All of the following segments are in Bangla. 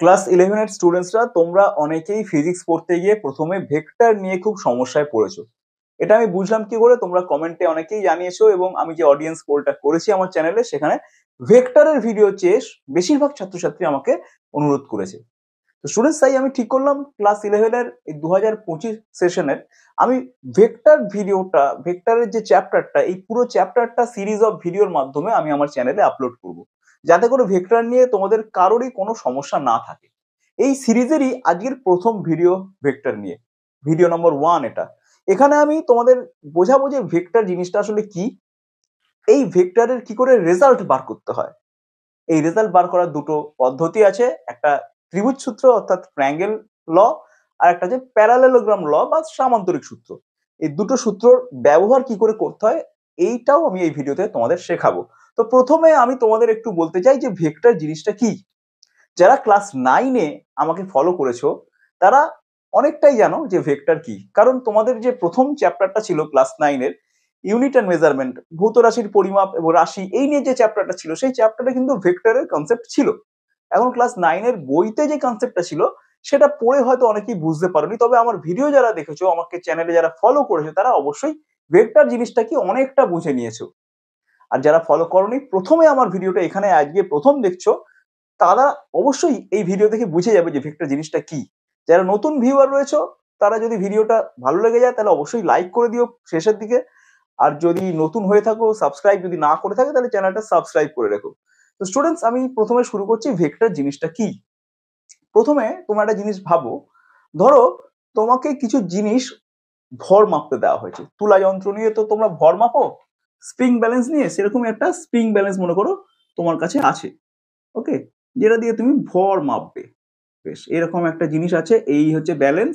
ক্লাস 11 এর স্টুডেন্টসরা তোমরা অনেকেই ফিজিক্স পড়তে গিয়ে প্রথমে ভেক্টর নিয়ে খুব সমস্যায় পড়েছো। এটা আমি বুঝলাম কি করে, তোমরা কমেন্টে অনেকেই জানিয়েছো এবং আমি যে অডিয়েন্স পোলটা করেছি আমার চ্যানেলে সেখানে ভেক্টরের ভিডিও চেয়ে বেশিরভাগ ছাত্রছাত্রী আমাকে অনুরোধ করেছে। তো স্টুডেন্টস, তাই আমি ঠিক করলাম ক্লাস 11 এর এই 2025 সেশনের আমি ভেক্টরের যে চ্যাপ্টারটা, এই পুরো চ্যাপ্টারটা সিরিজ অফ ভিডিওর মাধ্যমে আমি আমার চ্যানেলে আপলোড করব, যাতে করে ভেক্টর নিয়ে তোমাদের কারোরই কোনো সমস্যা না থাকে। এই সিরিজেরই আজকের প্রথম ভিডিও ভেক্টর নিয়ে, ভিডিও নম্বর 1 এটা। এখানে আমি তোমাদের বোঝাবো যে ভেক্টর জিনিসটা আসলে কি, এই ভেক্টরের কি করে রেজাল্ট বার করতে হয়। এই রেজাল্ট বার করার দুটো পদ্ধতি আছে, একটা ত্রিভুজ সূত্র অর্থাৎ ট্রায়াঙ্গেল ল, আর একটা যে প্যারালেলোগ্রাম ল বা সামান্তরিক সূত্র। এই দুটো সূত্রর ব্যবহার কি করে করতে হয় এইটাও আমি এই ভিডিওতে তোমাদের শেখাবো। তো প্রথমে আমি তোমাদের একটু বলতে চাই যে ভেক্টর জিনিসটা কি। যারা ক্লাস 9-এ আমাকে ফলো করেছো তারা অনেকটাই জানো যে ভেক্টর কি, কারণ তোমাদের যে প্রথম চ্যাপ্টারটা ছিল ক্লাস 9-এর ইউনিট অ্যান্ড মেজারমেন্ট, ভৌত রাশির পরিমাপ এবং রাশি, এই নিয়ে যে চ্যাপ্টারটা ছিল সেই চ্যাপ্টারে কিন্তু ভেক্টরের কনসেপ্ট ছিল। এখন ক্লাস 9-এর বইতে যে কনসেপ্টটা ছিল সেটা পড়ে হয়তো অনেকেই বুঝতে পারোনি, তবে আমার ভিডিও যারা দেখেছো, আমাকে চ্যানেলে যারা ফলো করেছো, তারা অবশ্যই ভেক্টর জিনিসটা কি অনেকটা বুঝে নিয়েছো। আর যারা ফলো করোনি, প্রথমে আমার ভিডিওটা এখানে আজকে প্রথম দেখছো, তারা অবশ্যই এই ভিডিও দেখে বুঝে যাবে যে ভেক্টর জিনিসটা কি। যারা নতুন ভিউয়ার রয়েছে, তারা যদি ভিডিওটা ভালো লেগে যায় তাহলে অবশ্যই লাইক করে দিও শেষের দিকে। আর যদি নতুন হয়ে থাকো, সাবস্ক্রাইব যদি না করে থাকে, তাহলে চ্যানেলটা সাবস্ক্রাইব করে রেখো। তো স্টুডেন্টস, আমি প্রথমে শুরু করছি ভেক্টর জিনিসটা কি। প্রথমে তোমরা একটা জিনিস ভাবো, ধরো তোমাকে কিছু জিনিস ভর মাপতে দেওয়া হয়েছে, তুলা যন্ত্র নিয়ে তো তোমরা ভর মাপো স্প্রিং ব্যালেন্স নিয়ে, সেরকম একটা স্প্রিং ব্যালেন্স মনে করো তোমার কাছে আছে, ওকে, যেটা দিয়ে তুমি ভর মাপবে। বেশ, এরকম একটা জিনিস আছে, এই হচ্ছে ব্যালেন্স।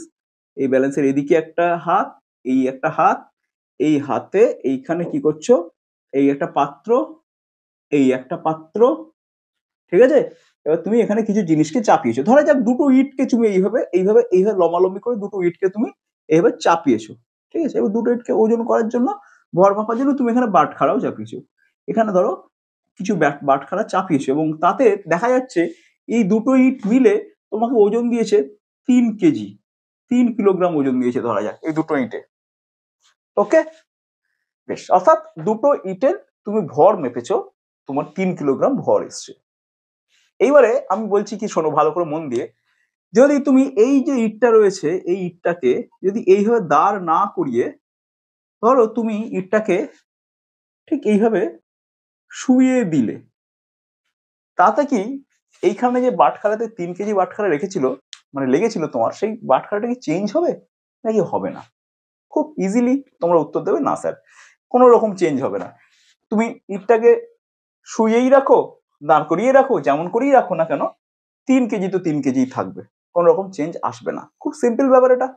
এই ব্যালেন্সের এদিকে একটা হাত, এই একটা হাত, এই হাতে এইখানে কি করছো, এই একটা পাত্র, এই একটা পাত্র, ঠিক আছে। এবার তুমি এখানে কিছু জিনিসকে চাপিয়েছো, ধরা যাক দুটো ইটকে তুমি এইভাবে এইভাবে এইভাবে লম্বালম্বি করে দুটো ইটকে তুমি এইভাবে চাপিয়েছো, ঠিক আছে। এবার দুটো ইটকে ওজন করার জন্য, ভর মাপার জন্য তুমি এখানে বাটখারাও চাপিয়েছো। এখানে ধরো কিছু বাটখারা চাপিয়েছো এবং তাতে দেখা যাচ্ছে এই দুটো ইট মিলে তোমাকে ওজন দিয়েছে 3 কেজি, 3 কিলোগ্রাম ওজন দিয়েছে ধরা যাক এই দুটো ইটে, ওকে। বেশ, অর্থাৎ দুটো ইটের তুমি ভর মেপেছো, তোমার 3 কিলোগ্রাম ভর এসছে। এইবারে আমি বলছি কি, শোনো ভালো করে মন দিয়ে, যদি তুমি এই যে ইটটা রয়েছে এই ইটটাকে যদি এইভাবে দাঁড় না করিয়ে, ধরো তুমি ইটটাকে ঠিক এইভাবে শুইয়ে দিলে, তাতে কি এইখানে যে বাটখারাতে 3 কেজি বাটখারা রেখেছিল, মানে লেগেছিল তোমার, সেই বাটখারাটা কি চেঞ্জ হবে নাকি হবে না? খুব ইজিলি তোমরা উত্তর দেবে, না স্যার, কোনো রকম চেঞ্জ হবে না। তুমি ইটটাকে শুয়েই রাখো, দাঁড় করিয়ে রাখো, যেমন করেই রাখো না কেন, 3 কেজি তো 3 কেজি থাকবে, কোনো রকম চেঞ্জ আসবে না। খুব সিম্পল ব্যাপার এটা,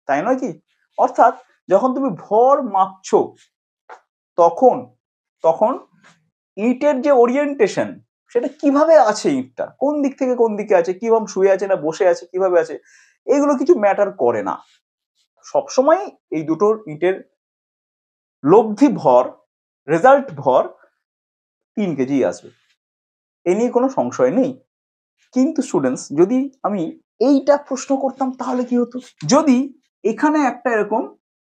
তাই নয় কি? অর্থাৎ যখন তুমি ভর মাপছো, তখন তখন ইটের যে ওরিয়েন্টেশন, সেটা কিভাবে আছে, ইটটা কোন দিক থেকে কোন দিকে আছে, কিভাবে শুয়ে আছে না বসে আছে, কিভাবে আছে, এগুলো কিছু ম্যাটার করে না। সবসময় এই দুটোর ইটের লব্ধি ভর, রেজাল্ট ভর 3 কেজি আসবে, এ নিয়ে কোনো সংশয় নেই। কিন্তু স্টুডেন্টস, যদি আমি এইটা প্রশ্ন করতাম তাহলে কি হতো, যদি এখানে একটা এরকম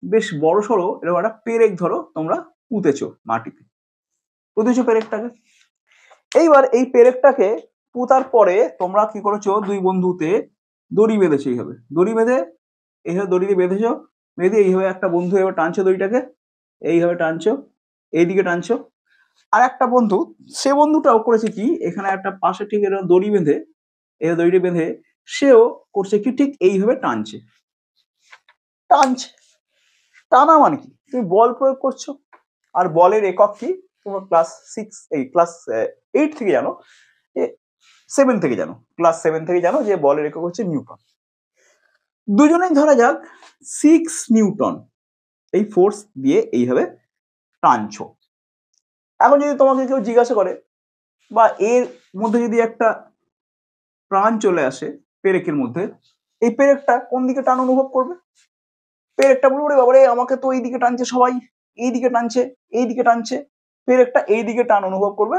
বেশ বড় সড়ো এরকম একটা পেরেক ধরো তোমরা পুঁতেছো মাটিতে, পুঁতেছো পেরেকটাকে। এইবার এই পেরেকটাকে পুঁতার পরে তোমরা কি করেছো, দুই বন্ধুতে দড়ি বেঁধেছো, এইভাবে দড়ি বেঁধে, এইভাবে দড়ি দিয়ে বেঁধেছো, বেঁধে এইভাবে একটা বন্ধু এবার টানছো দড়িটাকে, এইভাবে টানছো, এইদিকে টানছো। আর একটা বন্ধু, সে বন্ধুটাও করেছে কি, এখানে একটা পাশে ঠিক এরকম দড়ি বেঁধে, এই দড়িটা বেঁধে সেও করছে কি, ঠিক এইভাবে টানছে টানছে। টানা মানে কি, তুমি বল প্রয়োগ করছো। আর বলের একক কি, তোমরা ক্লাস 8 থেকে জানো, 7 থেকে জানো, ক্লাস 7 থেকে জানো যে বলের একক হচ্ছে নিউটন। দুজনেই ধরা যাক 6 নিউটন এই ফোর্স দিয়ে এইভাবে টানছো। এখন যদি তোমাকে কেউ জিজ্ঞাসা করে, বা এর মধ্যে যদি একটা প্রাণ চলে আসে পেরেকের মধ্যে, এই পেরেকটা কোন দিকে টান অনুভব করবে? পেরেকটা বলবে, বাবারে আমাকে তো এই দিকে টানছে সবাই, এই দিকে টানছে, এই দিকে টানছে। পেরেকটা এই দিকে টান অনুভব করবে।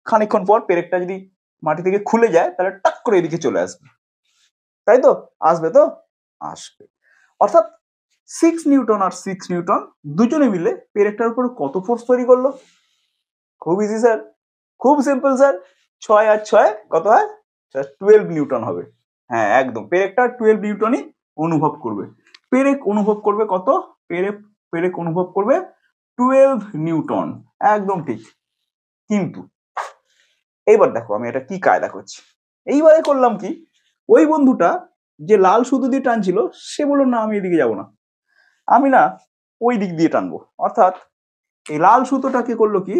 খানিকক্ষণ পর পেরেকটা যদি মাটি থেকে খুলে যায় তাহলে টাক করে এদিকে চলে আসবে, তাই তো? আসবে তো? আসবে। অর্থাৎ 6 নিউটন আর 6 নিউটন দুজনে মিলে পেরেকটার উপর কত ফোর্স তৈরি করলো? খুব ইজি স্যার, খুব সিম্পল স্যার। 6 আর 6 কত হয়? 12 নিউটন হবে। হ্যাঁ একদম, পেরেকটা 12 নিউটনই অনুভব করবে। পেরেক অনুভব করবে কত? পেরেক অনুভব করবে 12 নিউটন, একদম ঠিক। কিন্তু এইবার দেখো আমি এটা কি কায়দা করছি। এইবারে করলাম কি, ওই বন্ধুটা যে লাল সুতো দিয়ে টানছিল সে বললো না আমি এদিকে যাবো না, আমি না ওই দিক দিয়ে টানবো। অর্থাৎ এই লাল সুতোটাকে করলো কি,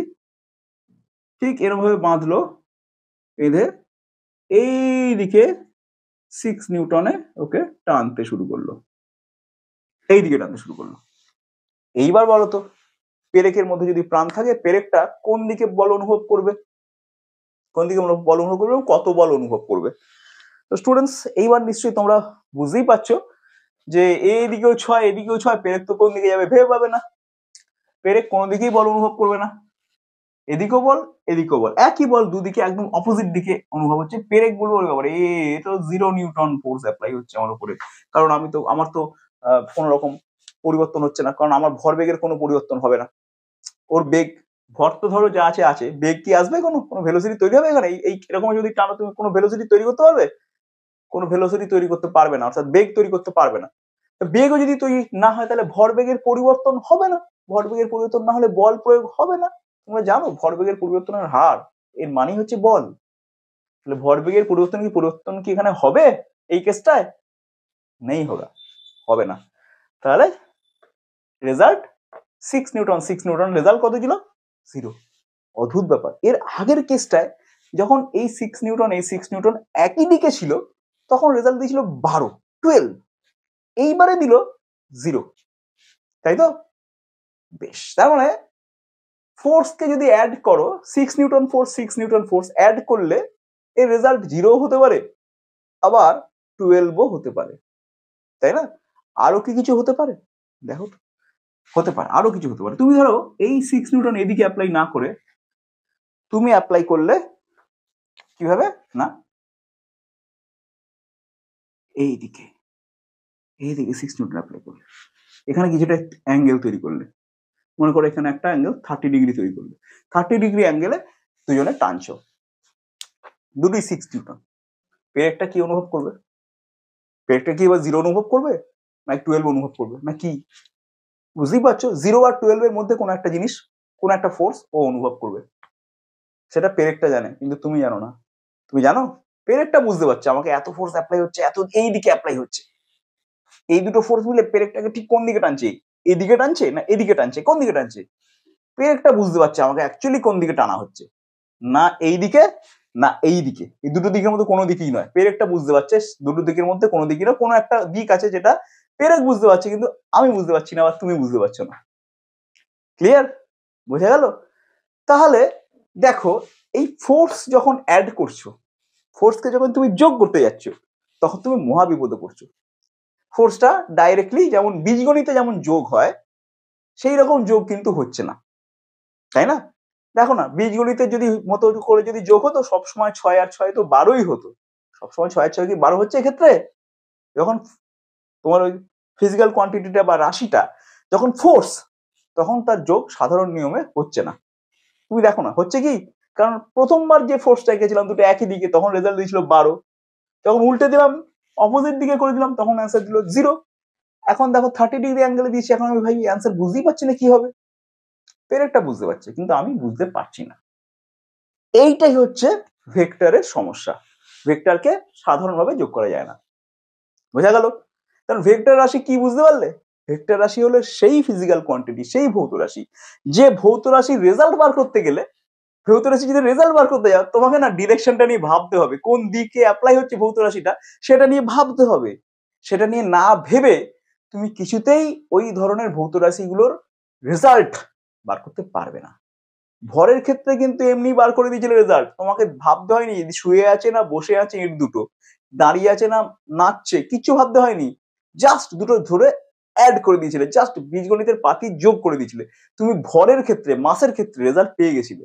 ঠিক এরকম ভাবে বাঁধলো, বেঁধে এইদিকে 6 নিউটনে ওকে টানতে শুরু করলো, এইদিকে টানতে শুরু করলো। এইবার বলো তো, পেরেকের মধ্যে যদি প্রাণ থাকে পেরেকটা কোন দিকে বল অনুভব করবে? কোন দিকে বল অনুভব করবে, কত বল অনুভব করবে? তো স্টুডেন্টস এইবার নিশ্চয়ই তোমরা বুঝতেই পারছো যে এইদিকেও 6 এদিকেও 6, পেরেক তো কোন দিকে যাবে ভেবে পাবে না। পেরেক কোনো দিকেই বল অনুভব করবে না, এদিকেও বল এদিকেও বল, একই বল দুদিকে একদম অপোজিট দিকে অনুভব হচ্ছে। পেরেক বলবো এ তো 0 নিউটন ফোর্স অ্যাপ্লাই হচ্ছে আমার উপরে, কারণ আমার তো কোনো রকম পরিবর্তন হচ্ছে না, কারণ আমার ভরবেগের কোনো পরিবর্তন হবে না। ওর বেগ, ভর তো ধরো যা আছে আছে, বেগ কি আসবে? কোনো ভেলোসিটি তৈরি হবে এখানে? এই এরকম যদি টানো তুমি কোনো ভেলোসিটি তৈরি করতে পারবে? কোনো ভেলোসিটি তৈরি করতে পারবে না, অর্থাৎ বেগ তৈরি করতে পারবে না। বেগও যদি তৈরি না হয় তাহলে ভরবেগের পরিবর্তন হবে না, ভরবেগের পরিবর্তন না হলে বল প্রয়োগ হবে না। তোমরা জানো ভরবেগের পরিবর্তনের হার এর মানেই হচ্ছে বল। তাহলে ভরবেগের পরিবর্তন কি এখানে হবে এই কেসটায়? নেই, হবে না। তাহলে রেজাল্ট 6 নিউটন রেজাল্ট কত ছিল? 0। অদ্ভুত ব্যাপার। এর আগের কেসটায় যখন এই 6 নিউটন একই দিকে ছিল তখন রেজাল্ট দিয়েছিল 12। এইবারে দিল 0, তাই তো? বেশ, তার মানে ফোর্সকে যদি অ্যাড করো, 6 নিউটন ফোর্স অ্যাড করলে এর রেজাল্ট 0 হতে পারে, আবার 12ও হতে পারে, তাই না? আরো কি কিছু হতে পারে? দেখো তো, হতে পারে, আরো কিছু হতে পারে। তুমি ধরো এই 6 নিউটন এদিকে অ্যাপ্লাই না করে তুমি অ্যাপ্লাই করলে কিভাবে না, এইদিকে 6 নিউটন অ্যাপ্লাই করলে এখানে কিছুটা অ্যাঙ্গেল তৈরি করলে, মনে করো এখানে একটা অ্যাঙ্গেল 30 ডিগ্রি তৈরি করলে, 30 ডিগ্রি অ্যাঙ্গেলে দুজনে টানছো, দুটোই 6 নিউটন। পেরেকটা কি অনুভব করবে? পেরেকটা কি এবার 0 অনুভব করবে না 12 অনুভব করবে না কি? বুঝতেই পারছো, 0 আর 12 এর মধ্যে কোনো একটা জিনিস, কোনো একটা ফোর্স ও অনুভব করবে, সেটা পেরেকটা জানে কিন্তু তুমি জানো না। তুমি জানো? পেরেকটা বুঝতে পারছো আমাকে এত ফোর্স অ্যাপ্লাই হচ্ছে, এত এই দিকে অ্যাপ্লাই হচ্ছে, এই দুটো ফোর্স মিলে পেরেকটাকে ঠিক কোন দিকে টানছে? এদিকে টানছে না এদিকে টানছে? কোন দিকে টানছে? পেরেকটা বুঝতে পারছে আমাকে অ্যাকচুয়ালি কোন দিকে টানা হচ্ছে, না এই দিকে না এই দিকে, এই দুটো দিকের মধ্যে কোনো দিকই নয়। পেরেকটা বুঝতে পারছে দুটো দিকের মধ্যে কোনো দিকই নয়, কোনো একটা দিক আছে যেটা পেরেক বুঝতে পারছে কিন্তু আমি বুঝতে পারছি না বা তুমি বুঝতে পারছো না। ক্লিয়ার? বোঝা গেল? তাহলে দেখো, এই ফোর্স যখন অ্যাড করছো, ফোর্সকে যখন তুমি যোগ করতে যাচ্ছ তখন তুমি মহাবিপদে পড়ছো। ফোর্সটা ডাইরেক্টলি যেমন বীজগণিতে যেমন যোগ হয় সেই রকম যোগ কিন্তু হচ্ছে না, তাই না? দেখো না, বীজগণিতের যদি মতো করে যদি যোগ হতো সবসময় 6 আর 6 তো 12ই হতো। সবসময় 6 আর 6 কি 12 হচ্ছে এক্ষেত্রে? যখন তোমার ওই ফিজিক্যাল কোয়ান্টিটিটা বা রাশিটা যখন ফোর্স, তখন তার যোগ সাধারণ নিয়মে হচ্ছে না। তুমি দেখো না হচ্ছে কি, কারণ প্রথমবার যে ফোর্সটা এঁকেছিলাম দুটো একই দিকে তখন রেজাল্ট দিয়েছিল 12, যখন উল্টে দিলাম অপোজিট দিকে করে দিলাম তখন অ্যান্সার দিল 0। এখন দেখো 30 ডিগ্রি অ্যাঙ্গেলে দিয়েছি, এখন আমি ভাই অ্যান্সার বুঝতেই পারছি না কি হবে। পেরেকটা বুঝতে পারছে কিন্তু আমি বুঝতে পারছি না। এইটাই হচ্ছে ভেক্টরের সমস্যা, ভেক্টরকে সাধারণভাবে যোগ করা যায় না। বোঝা গেল? কারণ ভেক্টর রাশি কি বুঝতে পারলে? ভেক্টর রাশি হলো সেই ফিজিক্যাল কোয়ান্টিটি, সেই ভৌত রাশি, যে ভৌত রাশির রেজাল্ট বার করতে গেলে, ভৌত রাশি যদি রেজাল্ট বার করতে যাও তোমাকে না ডিরেকশনটা নিয়ে ভাবতে হবে, কোন দিকে অ্যাপ্লাই হচ্ছে ভৌত রাশিটা সেটা নিয়ে ভাবতে হবে। সেটা নিয়ে না ভেবে তুমি কিছুতেই ওই ধরনের ভৌত রাশিগুলোর রেজাল্ট বার করতে পারবে না। ভরের ক্ষেত্রে কিন্তু এমনি বার করে দিয়েছিল রেজাল্ট, তোমাকে ভাবতে হয়নি শুয়ে আছে না বসে আছে এর দুটো, দাঁড়িয়ে আছে না নাচছে, কিচ্ছু ভাবতে হয়নি, জাস্ট দুটো ধরে অ্যাড করে দিয়েছিলে, জাস্ট বীজগণিতের পাতি যোগ করে দিয়েছিলে, তুমি ভরের ক্ষেত্রে মাসের ক্ষেত্রে রেজাল্ট পেয়ে গেছিলে।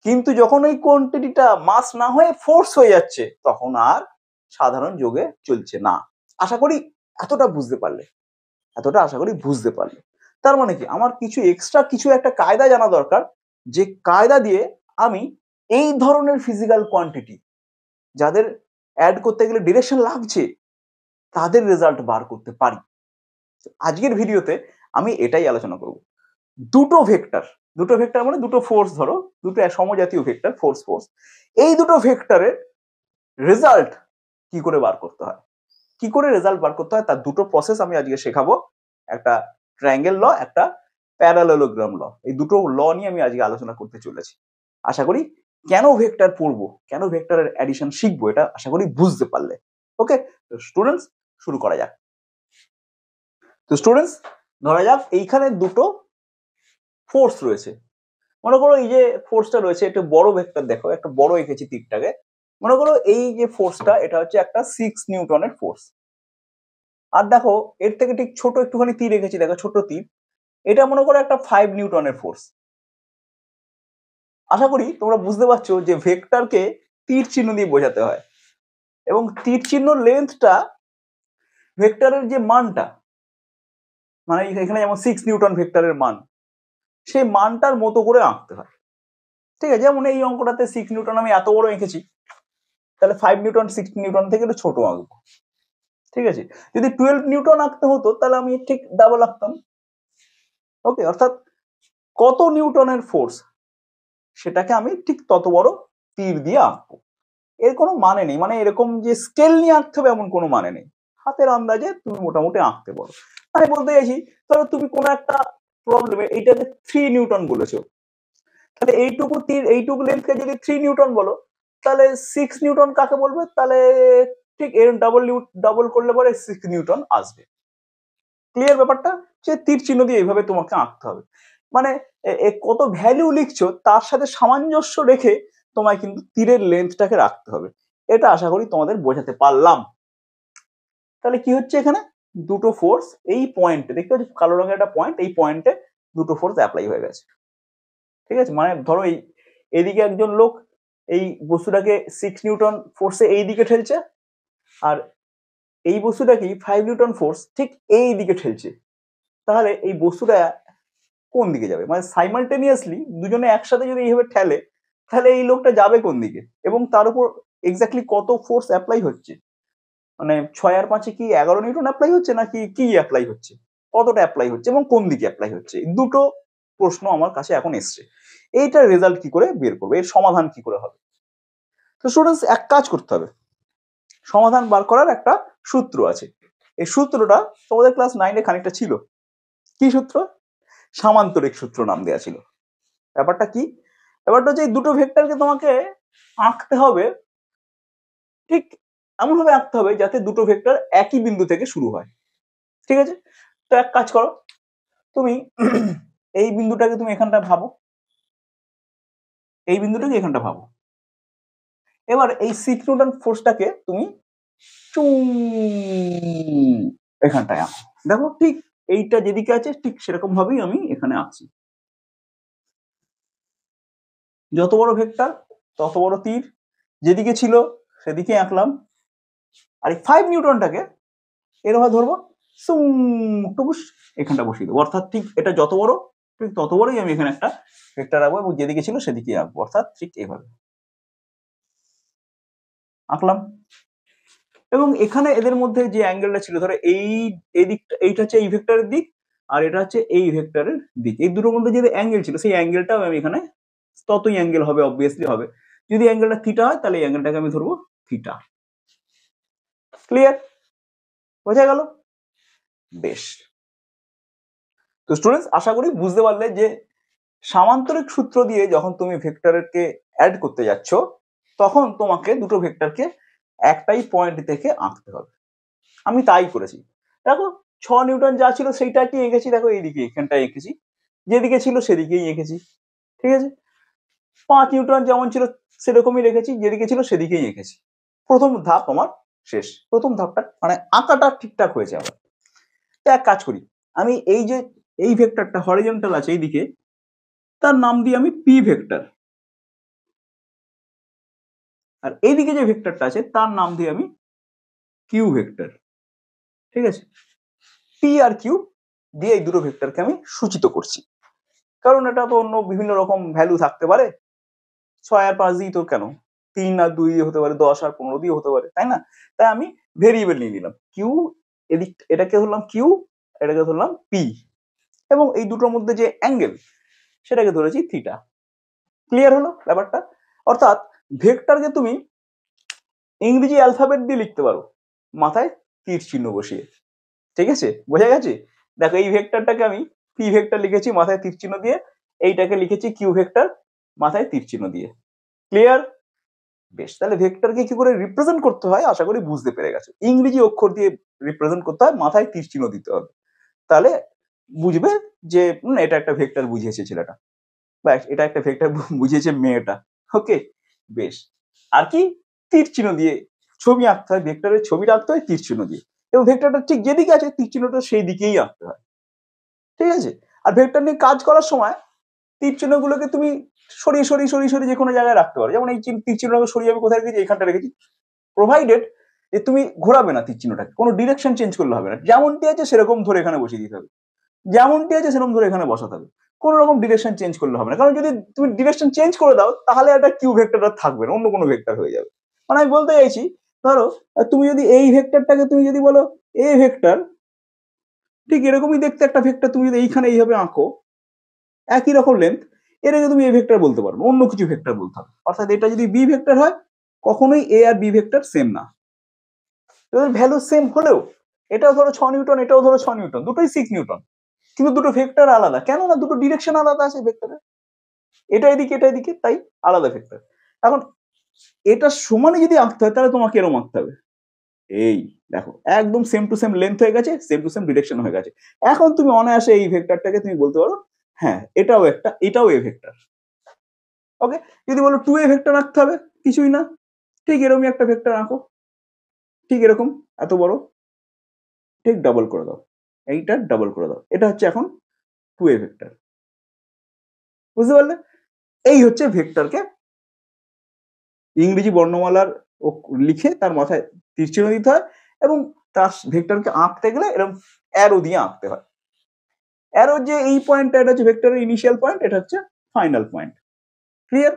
কিন্তু যখন ওই কোয়ান্টিটিটা মাস না হয়ে ফোর্স হয়ে যাচ্ছে তখন আর সাধারণ যোগে চলছে না। আশা করি এতটা বুঝতে পারলে, তার মানে কি আমার কিছু এক্সট্রা কিছু একটা কায়দা জানা দরকার, যে কায়দা দিয়ে আমি এই ধরনের ফিজিক্যাল কোয়ান্টিটি যাদের অ্যাড করতে গেলে ডিরেকশন লাগছে তাদের রেজাল্ট বার করতে পারি। আজকের ভিডিওতে আমি এটাই আলোচনা করব। দুটো ভেক্টর মানে দুটো ফোর্স, ধরো দুটো সমজাতীয় ভেক্টর, ফোর্স, এই দুটো ভেক্টরের রেজাল্ট কি করে বার করতে হয়, তার দুটো প্রসেস আমি আজকে শেখাবো। একটা ট্রায়াঙ্গেল ল, একটা প্যারালেলোগ্রাম ল। এই দুটো ল নিয়ে আমি আজকে আলোচনা করতে চলেছি। আশা করি কেন ভেক্টর পড়বো, কেন ভেক্টরের অ্যাডিশন শিখবো, এটা আশা করি বুঝতে পারলে। ওকে, তো স্টুডেন্টস শুরু করা যাক। তো স্টুডেন্টস ধরা যাক এইখানে দুটো ফোর্স রয়েছে। মনে করো এই যে ফোর্সটা রয়েছে, একটা বড় ভেক্টর, দেখো একটা বড় এঁকেছি তীরটাকে। মনে করো এই যে ফোর্সটা, এটা হচ্ছে একটা 6 নিউটনের ফোর্স। আর দেখো এর থেকে ঠিক ছোট একটুখানি তীর এঁকেছি, দেখো ছোট তীর, এটা মনে করো একটা 5 নিউটনের ফোর্স। আশা করি তোমরা বুঝতে পারছো যে ভেক্টরকে তীর চিহ্ন দিয়ে বোঝাতে হয়, এবং তীর চিহ্ন লেন্থটা ভেক্টরের যে মানটা, মানে এখানে যেমন 6 নিউটন ভেক্টরের মান, সেই মানটার মতো করে আঁকতে হয়। ঠিক আছে, যেমন এই অঙ্কটাতে 6 নিউটন আমি এত বড় এঁকেছি, তাহলে 5 নিউটন 6 নিউটন থেকে একটু ছোট আঁকবো। ঠিক আছে, যদি 12 নিউটন আঁকতে হতো তাহলে আমি ঠিক ডাবল আঁকতাম। ওকে, অর্থাৎ কত নিউটনের ফোর্স সেটাকে আমি ঠিক তত বড় তীর দিয়ে আঁকবো। এর কোনো মানে নেই, মানে এরকম যে স্কেল নিয়ে আঁকতে হবে এমন কোনো মানে নেই, হাতের আন্দাজে তুমি মোটামুটি আঁকতে পারো। আমি বলতে চাইছি ধরো তুমি কোনো একটা প্রবলেমে এইটাকে 3 নিউটন বলেছো, তাহলে এইটুকু তীর এইটুকু লেন্থকে যদি 3 নিউটন বলো, তাহলে 6 নিউটন কাকে বলবে? তাহলে ঠিক এর ডাবল করলে পরে 6 নিউটন আসবে। ক্লিয়ার ব্যাপারটা? যে তীর চিহ্ন দিয়ে এইভাবে তোমাকে আঁকতে হবে, মানে কত ভ্যালু লিখছো তার সাথে সামঞ্জস্য রেখে তোমায় কিন্তু তীরের লেন্থটাকে রাখতে হবে। এটা আশা করি তোমাদের বোঝাতে পারলাম। তাহলে কি হচ্ছে, এখানে দুটো ফোর্স এই পয়েন্টে দেখতে পাচ্ছি, কালো রঙের একটা পয়েন্ট, এই পয়েন্টে দুটো ফোর্স অ্যাপ্লাই হয়ে গেছে। ঠিক আছে, মানে ধরো এই এদিকে একজন লোক এই বস্তুটাকে 6 নিউটন ফোর্সে এই দিকে ঠেলছে, আর এই বস্তুটাকে 5 নিউটন ফোর্স ঠিক এই দিকে ঠেলছে। তাহলে এই বস্তুটা কোন দিকে যাবে? মানে সাইমালটেনিয়াসলি দুজনে একসাথে যদি এইভাবে ঠেলে, তাহলে এই লোকটা যাবে কোন দিকে, এবং তার উপর এক্স্যাক্টলি কত ফোর্স অ্যাপ্লাই হচ্ছে, মানে 6 আর 5 কি 11 নিউটন অ্যাপ্লাই হচ্ছে, নাকি কি অ্যাপ্লাই হচ্ছে, কতটা অ্যাপ্লাই হচ্ছে এবং কোন দিকে অ্যাপ্লাই হচ্ছে, দুটো প্রশ্ন আমার কাছে এখন এসছে। এইটার রেজাল্ট কি করে বের করবে, এর সমাধান কি করে হবে? তো স্টুডেন্টস এক কাজ করতে হবে, সমাধান বার করার একটা সূত্র আছে। এই সূত্রটা তোমাদের ক্লাস 9-এ খানিকটা ছিল। কি সূত্র? সামান্তরিক সূত্র নাম দেওয়া ছিল। ব্যাপারটা কি? ব্যাপারটা হচ্ছে এই দুটো ভেক্টরকে তোমাকে আঁকতে হবে, ঠিক এমন ভাবে আঁকতে হবে যাতে দুটো ভেক্টর একই বিন্দু থেকে শুরু হয়। ঠিক আছে, তো এক কাজ করো, তুমি এই বিন্দুটাকে তুমি এখানটা ভাবো, এই বিন্দুটাকে এখানটা ভাবো। এবার এই 6 নিউটন ফোর্সটাকে তুমি এখানটায় আঁকো। দেখো ঠিক এইটা যেদিকে আছে ঠিক সেরকম ভাবেই আমি এখানে আঁকছি। যত বড় ভেক্টর তত বড় তীর, যেদিকে ছিল সেদিকে আঁকলাম। আর এই 5 নিউটনটাকে এরকম ধরবো, টুকুস এখানটা বসিয়ে দেবো। অর্থাৎ ঠিক এটা যত বড় ঠিক তত বড়ই আমি এখানে একটা ভেক্টর রাখবো, এবং যেদিকে ছিল সেদিকে আঁকবো। অর্থাৎ ঠিক এইভাবে আঁকলাম। এবং এখানে এদের মধ্যে যে অ্যাঙ্গেলটা ছিল, ধরো এই দিকটা, এইটা হচ্ছে এই ভেক্টরের দিক, আর এটা হচ্ছে এই ভেক্টরের দিক। এই দুটোর মধ্যে যে অ্যাঙ্গেল ছিল সেই অ্যাঙ্গেলটাও আমি এখানে ততই অ্যাঙ্গেল হবে, অবভিয়াসলি হবে। যদি অ্যাঙ্গেলটা থিটা হয় তাহলে এই অ্যাঙ্গেলটাকে আমি ধরবো থিটা। ক্লিয়ার? বোঝা গেল? বেশ। তো স্টুডেন্টস আশা করি বুঝতে পারলে যে সামান্তরিক সূত্র দিয়ে যখন তুমি ভেক্টরকে অ্যাড করতে যাচ্ছ, তখন তোমাকে দুটো ভেক্টরকে একটাই পয়েন্ট থেকে আঁকতে হবে। আমি তাই করেছি। দেখো 6 নিউটন যা ছিল সেইটাকে এঁকেছি, দেখো এইদিকে এখানটায় এঁকেছি, যেদিকে ছিল সেদিকেই এঁকেছি। ঠিক আছে, 5 নিউটন যেমন ছিল সেরকমই রেখেছি, যেদিকে ছিল সেদিকেই এঁকেছি। প্রথম ধাপ আমার শেষ, প্রথম ধাপটা মানে আঁকাটা ঠিকঠাক হয়েছে আমার। তো এক কাজ করি, আমি এই যে এই ভেক্টরটা হরিজন্টাল আছে এইদিকে, তার নাম দিই আমি পি ভেক্টর। আর এইদিকে যে ভেক্টরটা আছে তার নাম দিই আমি কিউ ভেক্টর। ঠিক আছে, পি আর কিউ দিয়ে এই দুটো ভেক্টরকে আমি সূচিত করছি, কারণ এটা তো অন্য বিভিন্ন রকম ভ্যালু থাকতে পারে, 6 আর 5 দিয়ে তো কেন, 3 আর 2 দিয়ে হতে পারে, 10 আর 15 দিয়ে হতে পারে, তাই না? তাই আমি ভেরিয়েবল নিয়ে নিলাম কিউ, এদিক এটাকে ধরলাম কিউ, এটাকে ধরলাম পি, এবং এই দুটোর মধ্যে যে অ্যাঙ্গেল সেটাকে ধরেছি থিটা। ক্লিয়ার হলো ব্যাপারটা? অর্থাৎ ভেক্টরকে তুমি ইংরেজি অ্যালফাবেট দিয়ে লিখতে পারো, মাথায় তীর চিহ্ন বসিয়ে। ঠিক আছে, বোঝা গেছে? দেখো এই ভেক্টরটাকে আমি পি ভেক্টর লিখেছি মাথায় তীর চিহ্ন দিয়ে, এইটাকে লিখেছি কিউ ভেক্টর মাথায় তীর চিহ্ন দিয়ে। ক্লিয়ার? বেশ, তাহলে ভেক্টরকে কি করে রিপ্রেজেন্ট করতে হয় আশা করি বুঝতে পেরে গেছো। ইংরেজি অক্ষর দিয়ে রিপ্রেজেন্ট করতে হয়, মাথায় তীর চিহ্ন দিতে হবে, তাহলে বুঝবে যে এটা একটা ভেক্টর বুঝিয়েছে ছেলেটা, বা এটা একটা ভেক্টর বুঝিয়েছে মেয়েটা। ওকে, বেশ। আর কি, তীর চিহ্ন দিয়ে ছবি আঁকতে হয়, ভেক্টরের ছবিটা আঁকতে হয় তীর চিহ্ন দিয়ে, এবং ভেক্টরটা ঠিক যেদিকে আছে তীর চিহ্নটা সেই দিকেই আঁকতে হয়। ঠিক আছে, আর ভেক্টর নিয়ে কাজ করার সময় তীর চিহ্নগুলোকে তুমি সরিয়ে সরিয়ে সরিয়ে সরিয়ে যে কোনো জায়গায় রাখতে পারো। যেমন এই তীর চিহ্নটাকে সরিয়ে আমি কোথায় রেখেছি, এখানটা রেখেছি, প্রোভাইডেড যে তুমি ঘোরাবে না তীর চিহ্নটাকে, কোনো ডিরেকশন চেঞ্জ করলে হবে না, যেমনটি আছে সেরকম ধরে এখানে বসিয়ে দিতে হবে, যেমনটি আছে সেরকম ধরে এখানে বসাতে হবে, কোনো রকম ডিরেকশন চেঞ্জ করলে হবে না, কারণ যদি তুমি ডিরেকশন চেঞ্জ করে দাও তাহলে একটা কিউ ভেক্টর থাকবে না, অন্য কোনো ভেক্টর হয়ে যাবে। মানে আমি বলতে চাইছি, ধরো তুমি যদি এই ভেক্টরটাকে তুমি যদি বলো এ ভেক্টর, ঠিক এরকমই দেখতে একটা ভেক্টর তুমি যদি এইখানে এইভাবে আঁকো, একই রকম লেন্থ, এটাকে তুমি এ ভেক্টর বলতে পারো, অন্য কিছু ভেক্টর বলতে হবে। অর্থাৎ এটা যদি বি ভেক্টর হয়, কখনোই এ আর বি ভেক্টর সেম না, এদের ভ্যালু সেম হলেও এটাও ধরো 6 নিউটন, এটাও ধরো 6 নিউটন, দুটোই 6 নিউটন, কিন্তু দুটো ভেক্টর আলাদা, কেন না দুটো ডিরেকশন আলাদা আছে ভেক্টরের, এটা এদিকে, তাই আলাদা ভেক্টর। এখন এটা সমানে যদি আঁকতে হয় তাহলে তোমাকে এরকম আঁকতে হবে, এই দেখো একদম সেম টু সেম লেন্থ হয়ে গেছে, সেম টু সেম ডিরেকশন হয়ে গেছে। এখন তুমি অনায়াসে এই ভেক্টরটাকে তুমি বলতে পারো হ্যাঁ এটাও এ ভেক্টর। ওকে, যদি বলো 2a ভেক্টর আঁকতে হবে, কিছুই না, ঠিক এরকমই একটা ভেক্টর আঁকো, ঠিক এরকম এত বড়, ঠিক ডাবল করে দাও, এইটা ডাবল করে দাও, এটা হচ্ছে এখন 2a ভেক্টর। বুঝতে পারলে? এই হচ্ছে ভেক্টরকে ইংরেজি বর্ণমালার লিখে তার মাথায় তীর চিহ্ন দিতে হয়, এবং তার ভেক্টরকে আঁকতে গেলে এরকম অ্যারো দিয়ে আঁকতে হয়। অ্যারো যে এই পয়েন্টটা, এটা হচ্ছে ভেক্টরের ইনিশিয়াল পয়েন্ট, এটা হচ্ছে ফাইনাল পয়েন্ট। ক্লিয়ার?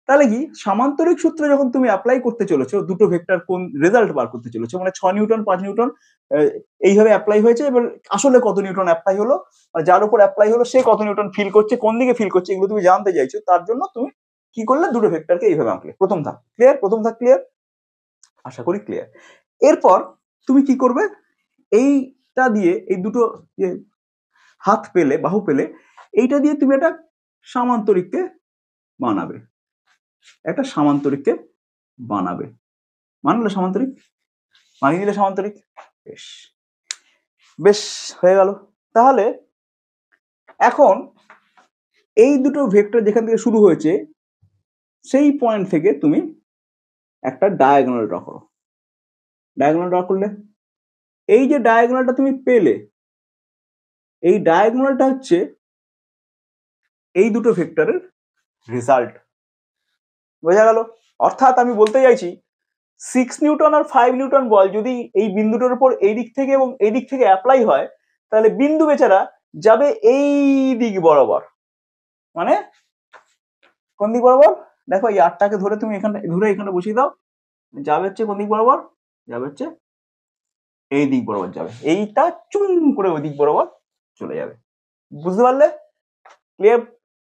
তাহলে কি, সামান্তরিক সূত্র যখন তুমি অ্যাপ্লাই করতে চলেছো, দুটো ভেক্টর কোন রেজাল্ট বার করতে চলেছো, মানে 6 নিউটন 5 নিউটন এইভাবে অ্যাপ্লাই হয়েছে, এবার আসলে কত নিউটন অ্যাপ্লাই হলো, মানে যার উপর অ্যাপ্লাই হলো সে কত নিউটন ফিল করছে, কোন দিকে ফিল করছে, এগুলো তুমি জানতে চাইছো, তার জন্য তুমি কি করলে, দুটো ভেক্টরকে এইভাবে আঁকলে। প্রথম ধাপ ক্লিয়ার? প্রথম ধাপ ক্লিয়ার? আশা করি ক্লিয়ার। এরপর তুমি কি করবে, এইটা দিয়ে এই দুটো যে হাত পেলে, বাহু পেলে, এইটা দিয়ে তুমি একটা সামান্তরিককে বানাবে, একটা সামান্তরিককে বানাবে। মানলে সামান্তরিক, মানিয়ে দিলে সামান্তরিক, বেশ বেশ হয়ে গেল। তাহলে এখন এই দুটো ভেক্টর যেখান থেকে শুরু হয়েছে সেই পয়েন্ট থেকে তুমি একটা ডায়াগোনাল ড্র করো। ডায়াগোনাল ড্র করলে এই যে ডায়াগোনালটা তুমি পেলে, এই ডায়াগোনালটা হচ্ছে এই দুটো ভেক্টরের রেজাল্ট। বোঝা গেল? অর্থাৎ আমি বলতে চাইছি 6 নিউটন আর 5 নিউটন বল যদি এই বিন্দুটার উপর এই দিক থেকে এবং এই দিক থেকে অ্যাপ্লাই হয়, তাহলে বিন্দু বেচারা যাবে এই দিক বরাবর, মানে কোন দিক বরাবর, দেখো এই আটটাকে ধরে তুমি এখানে ধরে এখানে বসিয়ে দাও, যাবে হচ্ছে কোন দিক বরাবর, যাবে হচ্ছে এই দিক বরাবর যাবে, এইটা চুম করে ওই দিক বরাবর চলে যাবে। বুঝতে পারলে? ক্লিয়ার?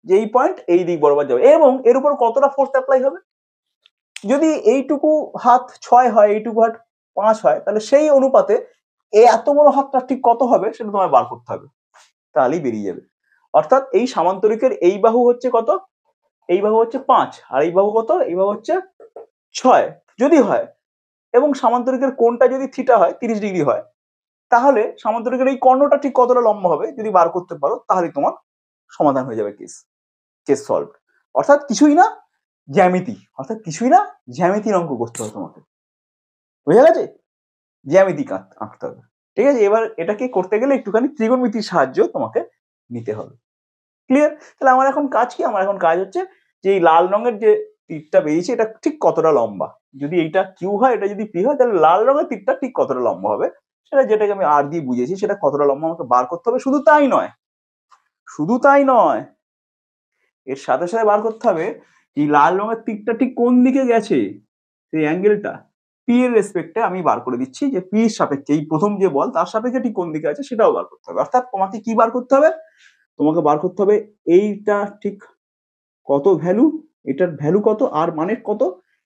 যে এই পয়েন্ট এই দিক বরাবর যাবে, এবং এর উপর কতটা ফোর্স অ্যাপ্লাই হবে, যদি এইটুকু হাত 6 হয়, এইটুকু হাত 5 হয়, তাহলে সেই অনুপাতে এই এত বড় হাতটা ঠিক কত হবে সেটা তোমায় বার করতে হবে, তাহলেই বেরিয়ে যাবে। অর্থাৎ এই সামান্তরিকের এই বাহু হচ্ছে কত, এই বাহু হচ্ছে 5, আর এই বাহু কত, এই বাহু হচ্ছে 6 যদি হয়, এবং সামান্তরিকের কোণটা যদি থিটা হয় 30 ডিগ্রি হয়, তাহলে সামান্তরিকের এই কর্ণটা ঠিক কতটা লম্বা হবে যদি বার করতে পারো, তাহলে তোমার সমাধান হয়ে যাবে, কেস সলভ। অর্থাৎ কিছুই না, জ্যামিতির অঙ্ক করতে হবে তোমাকে। বুঝা গেছে? জ্যামিতিক আঁকতে হবে। ঠিক আছে, এবার এটাকে করতে গেলে একটুখানি ত্রিকোণমিতির সাহায্য তোমাকে নিতে হবে। ক্লিয়ার? তাহলে আমার এখন কাজ কি, আমার এখন কাজ হচ্ছে যে এই লাল রঙের যে তীরটা বেরিয়েছে এটা ঠিক কতটা লম্বা। যদি এইটা কিউ হয়, এটা যদি পি হয়, তাহলে লাল রঙের তীরটা ঠিক কতটা লম্বা হবে, সেটা যেটাকে আমি আর দিয়ে বুঝিয়েছি, সেটা কতটা লম্বা আমাকে বার করতে হবে। শুধু তাই নয়, এর সাথে সাথে বার করতে হবে এই লাল রঙের তীরটা ঠিক কোন দিকে গেছে, সেই অ্যাঙ্গেলটা পি এর রেসপেক্টে আমি বার করে দিচ্ছি, যে পি এর সাপেক্ষে এই প্রথম যে বল তার সাপেক্ষে ঠিক কোন দিকে আছে সেটাও বার করতে হবে। অর্থাৎ তোমাকে কি বার করতে হবে, তোমাকে বার করতে হবে এইটা ঠিক কত ভ্যালু, এটার ভ্যালু কত, আর মানের কত,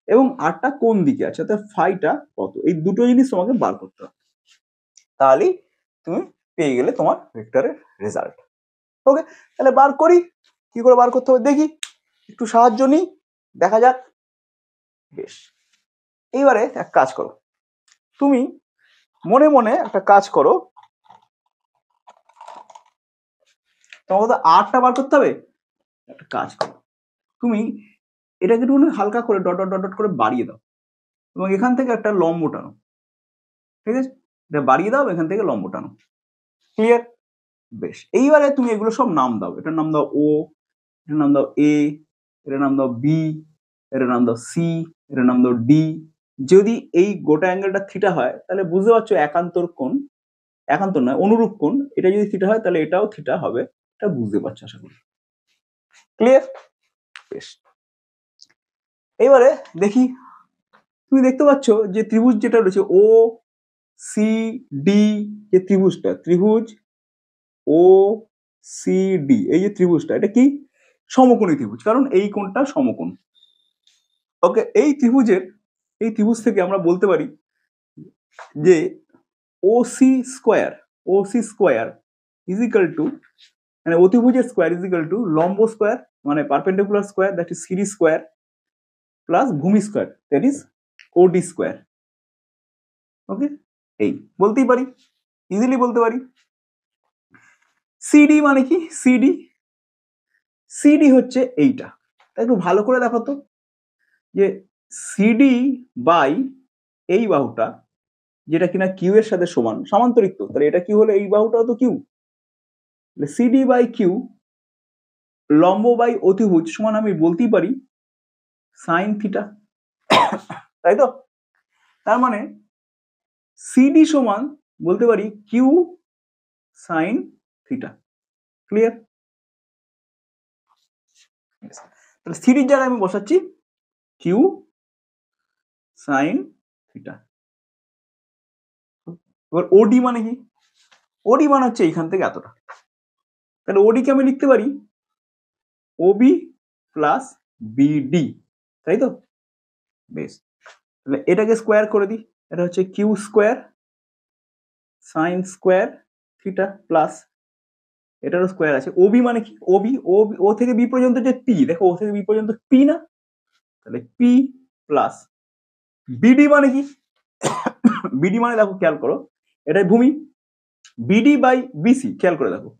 এবং আরটা কোন দিকে আছে, অর্থাৎ ফাইটা কত, এই দুটো জিনিস তোমাকে বার করতে হবে। তাহলেই তুমি পেয়ে গেলে তোমার ভেক্টরের রেজাল্ট। ওকে, তাহলে বার করি, কি করে বার করতে হবে দেখি, একটু সাহায্য নিই, দেখা যাক। বেশ, এইবারে এক কাজ করো, তুমি মনে মনে একটা কাজ করো, তোমাকে তো আরটা বার করতে হবে। একটা কাজ করো, তুমি এটাকে একটু হালকা করে ডট ডট ডট ডট করে বাড়িয়ে দাও, এবং এখান থেকে একটা লম্ব টানো, ঠিক আছে, এটা বাড়িয়ে দাও, এখান থেকে লম্ব টানো, ক্লিয়ার? বেশ, এইবারে তুমি এগুলো সব নাম দাও, এটার নাম দাও ও, এটার নাম দাও এ, এটার নাম দাও বি, এটার নাম দাও সি, এটার নাম দাও ডি। যদি এই গোটা অ্যাঙ্গেলটা থিটা হয়, তাহলে বুঝতে পারছো একান্তর কোণ, একান্তর নয় অনুরূপ কোণ, এটা যদি থিটা হয় তাহলে এটাও থিটা হবে, এটা বুঝতে পারছো আশা করি, ক্লিয়ার? বেশ, এবারে দেখি, তুমি দেখতে পাচ্ছ যে ত্রিভুজ যেটা রয়েছে ও সি ডি, যে ত্রিভুজটা, ত্রিভুজ ও সি ডি, এই যে ত্রিভুজটা, এটা কি সমকোণী ত্রিভুজ, কারণ এই কোণটা সমকোণ। ওকে, এই ত্রিভুজ থেকে আমরা বলতে পারি যে OC square is equal to, মানে অতিভুজের স্কোয়ার ইজ ইকাল টু লম্ব স্কোয়ার, মানে perpendicular square, that is CD square, plus ভূমি square, that is OD square. Okay, এই বলতেই পারি, ইজিলি বলতে পারি। সিডি মানে কি, সিডি হচ্ছে এইটা, একটু ভালো করে দেখো তো, যে সিডি বাই এই বাহুটা, যেটা কিনা কিউ এর সাথে সমান, সমান্তরিক, তো তাহলে এটা কি হলো, এই বাহুটাও তো কিউ, সিডি বাই কিউ লম্ব বাই অতিভুজ সমান আমি বলতেই পারি সাইন থিটা, তাই তো? তার মানে সিডি সমান বলতে পারি কিউ সাইন থিটা, ক্লিয়ার? তাহলে সিডির জায়গায় আমি বসাচ্ছি কিউ সাইন থিটা। এবার ওডি মানে কি, ওডি মানে হচ্ছে এইখান থেকে এতটা, তাহলে ওডি কে আমি লিখতে পারি ওবি প্লাস বিডি, তাই তো? বেশ, তাহলে এটাকে স্কোয়ার করে দিই, এটা হচ্ছে Q square sine square theta plus এটারও স্কোয়ার আছে, ওবি মানে কি, ও থেকে বি পর্যন্ত যে পি, দেখো ও থেকে বি পর্যন্ত পি না, তাহলে পি প্লাস বিডি মানে কি, বিডি মানে দেখো খেয়াল করো, এটাই ভূমি, বিডি বাই বিসি, খেয়াল করে দেখো,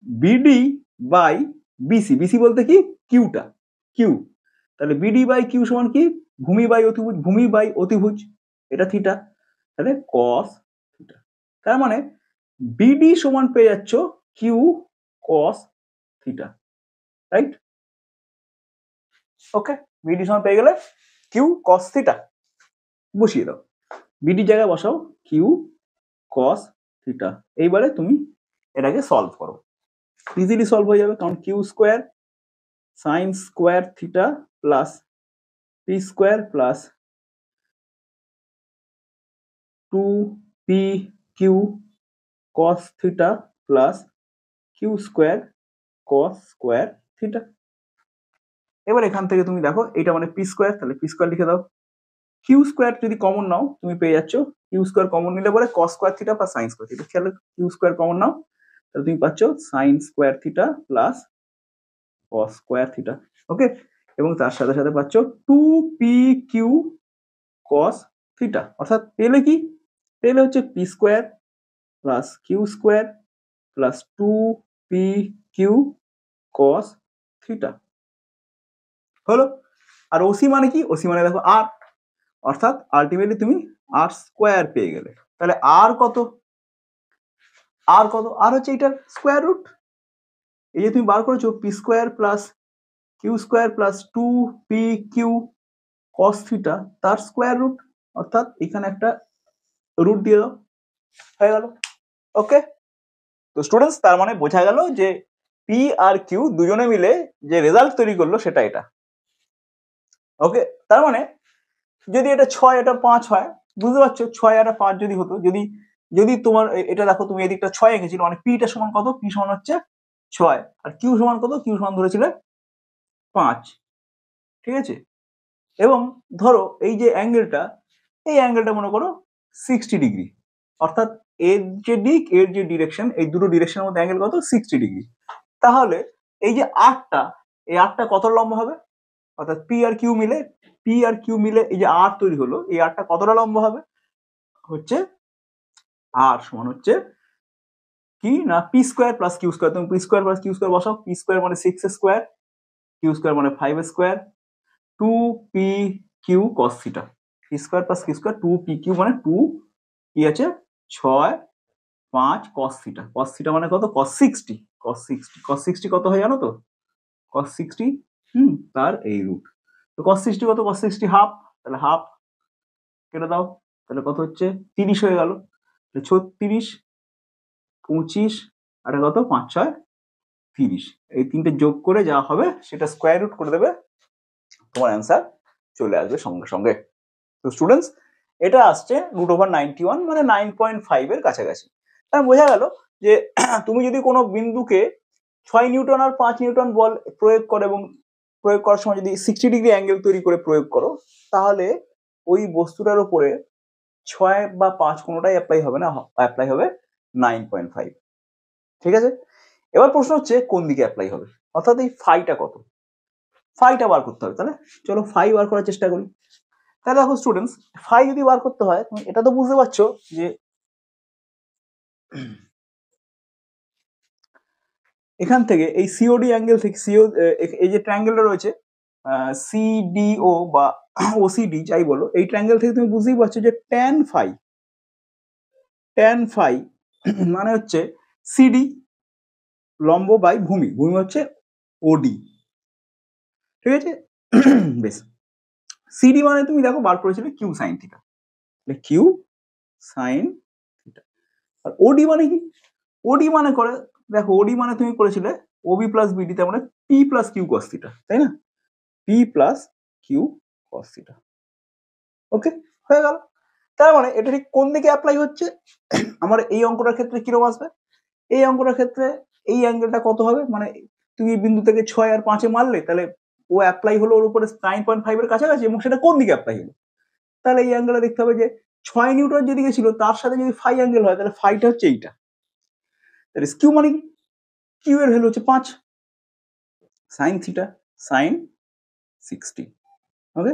বিডি বাই বিসি, বিসি বলতে কি কিউটা, কিউ, তাহলে বিডি বাই কিউ সমান কি ভূমি বাই অতিভুজ, এটা থিটা, তাহলে কস থিটা। তার মানে বিডি সমান পেয়ে যাচ্ছ কিউ কস থিটা, রাইট? ওকে, বিডি সমান পেয়ে গেলে কিউ কস থিটা, বসিয়ে দাও, বিডি জায়গায় বসাও কিউ কস থিটা। এইবারে তুমি এটাকে সলভ করো, ইজিলি সলভ হয়ে যাবে, কারণ Q square sine square theta plus P square plus 2 PQ cos theta plus Q square cos square theta. এবার এখান থেকে তুমি দেখো এটা মানে পি স্কোয়ার, তাহলে পি স্কোয়ার লিখে দাও, কিউ স্কোয়ার যদি কমন নাও তুমি পেয়ে যাচ্ছ কিউ স্কোয়ার কমন নিলে পরে cos square theta plus sine square theta, খেয়াল কিউ স্কোয়ার কমন নাও, তাহলে তুমি পাচ্ছ সাইন স্কোয়ার থিটা প্লাস কস স্কোয়ার থিটা। ওকে, এবং তার সাথে সাথে পাচ্ছ 2PQ cos থিটা, অর্থাৎ পেলে কি, পেলে হচ্ছে P square plus Q square plus 2PQ cos theta, হলো। আর ওসি মানে কি, ওসি মানে দেখো আর, অর্থাৎ আলটিমেটলি তুমি আর স্কোয়ার পেয়ে গেলে। তাহলে আর কত, আর হচ্ছে এটার স্কোয়ার রুট, এই যে তুমি বার করেছো P square plus Q square plus 2pq cos theta তার স্কোয়ার রুট, অর্থাৎ এখানে একটা রুট দিয়ে দাও, হয়ে গেল। ওকে, তো স্টুডেন্টস তার মানে বোঝা গেল যে পি আর কিউ দুজনে মিলে যে রেজাল্ট তৈরি করলো সেটা এটা। ওকে, তার মানে যদি এটা 6 এটা 5 হয়, বুঝতে পারছো 6 আর 5 যদি হতো, যদি যদি তোমার এটা দেখো তুমি এদিকটা 6 এঁকেছিল, মানে পিটা সমান কত, পি সমান হচ্ছে 6 আর কিউ সমান কত, কিউ সমান ধরেছিলে 5, ঠিক আছে। এবং ধরো এই যে অ্যাঙ্গেলটা, এই অ্যাঙ্গেলটা মনে করো 60 ডিগ্রি, অর্থাৎ এর যে দিক এর যে ডিরেকশন, এই দুটো ডিরেকশনের মধ্যে অ্যাঙ্গেল কত, 60 ডিগ্রি। তাহলে এই যে আর্কটা, এই আর্কটা কত লম্বা হবে, অর্থাৎ পি আর কিউ মিলে এই যে আর তৈরি হলো, এই আরটা কতটা লম্বা হবে, হচ্ছে আর সমান হচ্ছে কি না P square plus Q square. তুমি P square plus Q square বসাও, পি স্কোয়ার মানে 6 স্কোয়ার, কিউ স্কোয়ার মানে 5 square, 2pq cos theta, P square plus Q square 2pq মানে 2 কি আছে 6 5 cos থিটা, cos থিটা মানে কত, cos 60, cos 60 কত হয় জানো তো, cos 60 তার এই রুট। তো cos 60 কত, cos 60 হাফ, তাহলে হাফ কেটে দাও, তাহলে কত হচ্ছে 30 হয়ে গেল, 36 25 আর কত 5 6 30, এই তিনটে যোগ করে যা হবে সেটা স্কোয়ার রুট করে দেবে, তোমার অ্যান্সার চলে আসবে সঙ্গে সঙ্গে। তো স্টুডেন্টস এটা আসছে √91 মানে 9.5 এর কাছাকাছি। তাই বোঝা গেল যে তুমি যদি কোনো বিন্দুকে 6 নিউটন আর 5 নিউটন বল প্রয়োগ করো এবং প্রয়োগ করার সময় যদি 60 ডিগ্রি অ্যাঙ্গেল তৈরি করে প্রয়োগ করো, তাহলে ওই বস্তুটার উপরে 6 বা 5 কোনোটাই অ্যাপ্লাই হবে না, অ্যাপ্লাই হবে 9.5, ঠিক আছে। এবার প্রশ্ন হচ্ছে কোন দিকে অ্যাপ্লাই হবে, অর্থাৎ এই ফাইটা কত, ফাইটা বার করতে হবে। তাহলে চলো ফাই বার করার চেষ্টা করি। তাহলে দেখো স্টুডেন্টস, ফাই যদি বার করতে হয় তুমি এটা তো বুঝতে পারছো যে এখান থেকে এই সিওডি অ্যাঙ্গেল থেকে এই যে ট্রায়াঙ্গেলটা রয়েছে সিডিও বা ওসিডি যাই বলো, এই ট্রায়াঙ্গেল থেকে তুমি বুঝতেই পারছো যে ট্যান ফাই মানে হচ্ছে সিডি লম্ব বাই ভূমি, ভূমি হচ্ছে ওডি, ঠিক আছে। বেশ, সিডি মানে তুমি দেখো বার করেছিলে Q sine theta, Q sine theta. আর ওডি মানে কি, ওডি মানে করে দেখো, ওডি মানে তুমি করেছিলে ওবি প্লাস বিডি, তার মানে P plus Q cos theta, তাই না, P plus Q cos theta. Okay, হয়ে গেল। তার মানে এটা ঠিক কোন দিকে অ্যাপ্লাই হচ্ছে, আমার এই অঙ্কটার ক্ষেত্রে কিরকম আসবে, এই অঙ্কটার ক্ষেত্রে এই অ্যাঙ্গেলটা কত হবে, মানে তুমি বিন্দু থেকে 6 আর 5 মারলে, তাহলে ও অ্যাপ্লাই হলো ওর উপরে 9.5 এর কাছাকাছি, এবং সেটা কোন দিকে অ্যাপ্লাই হলো, তাহলে এই অ্যাঙ্গেলটা দেখতে হবে যে 6 নিউটন যেদিকে ছিল তার সাথে যদি ফাই অ্যাঙ্গেল হয়, তাহলে ফাইটা হচ্ছে এইটা, তাহলে কিউ মানে কি, কিউ এর ভ্যালু হচ্ছে 5 sine theta, sine 60, okay,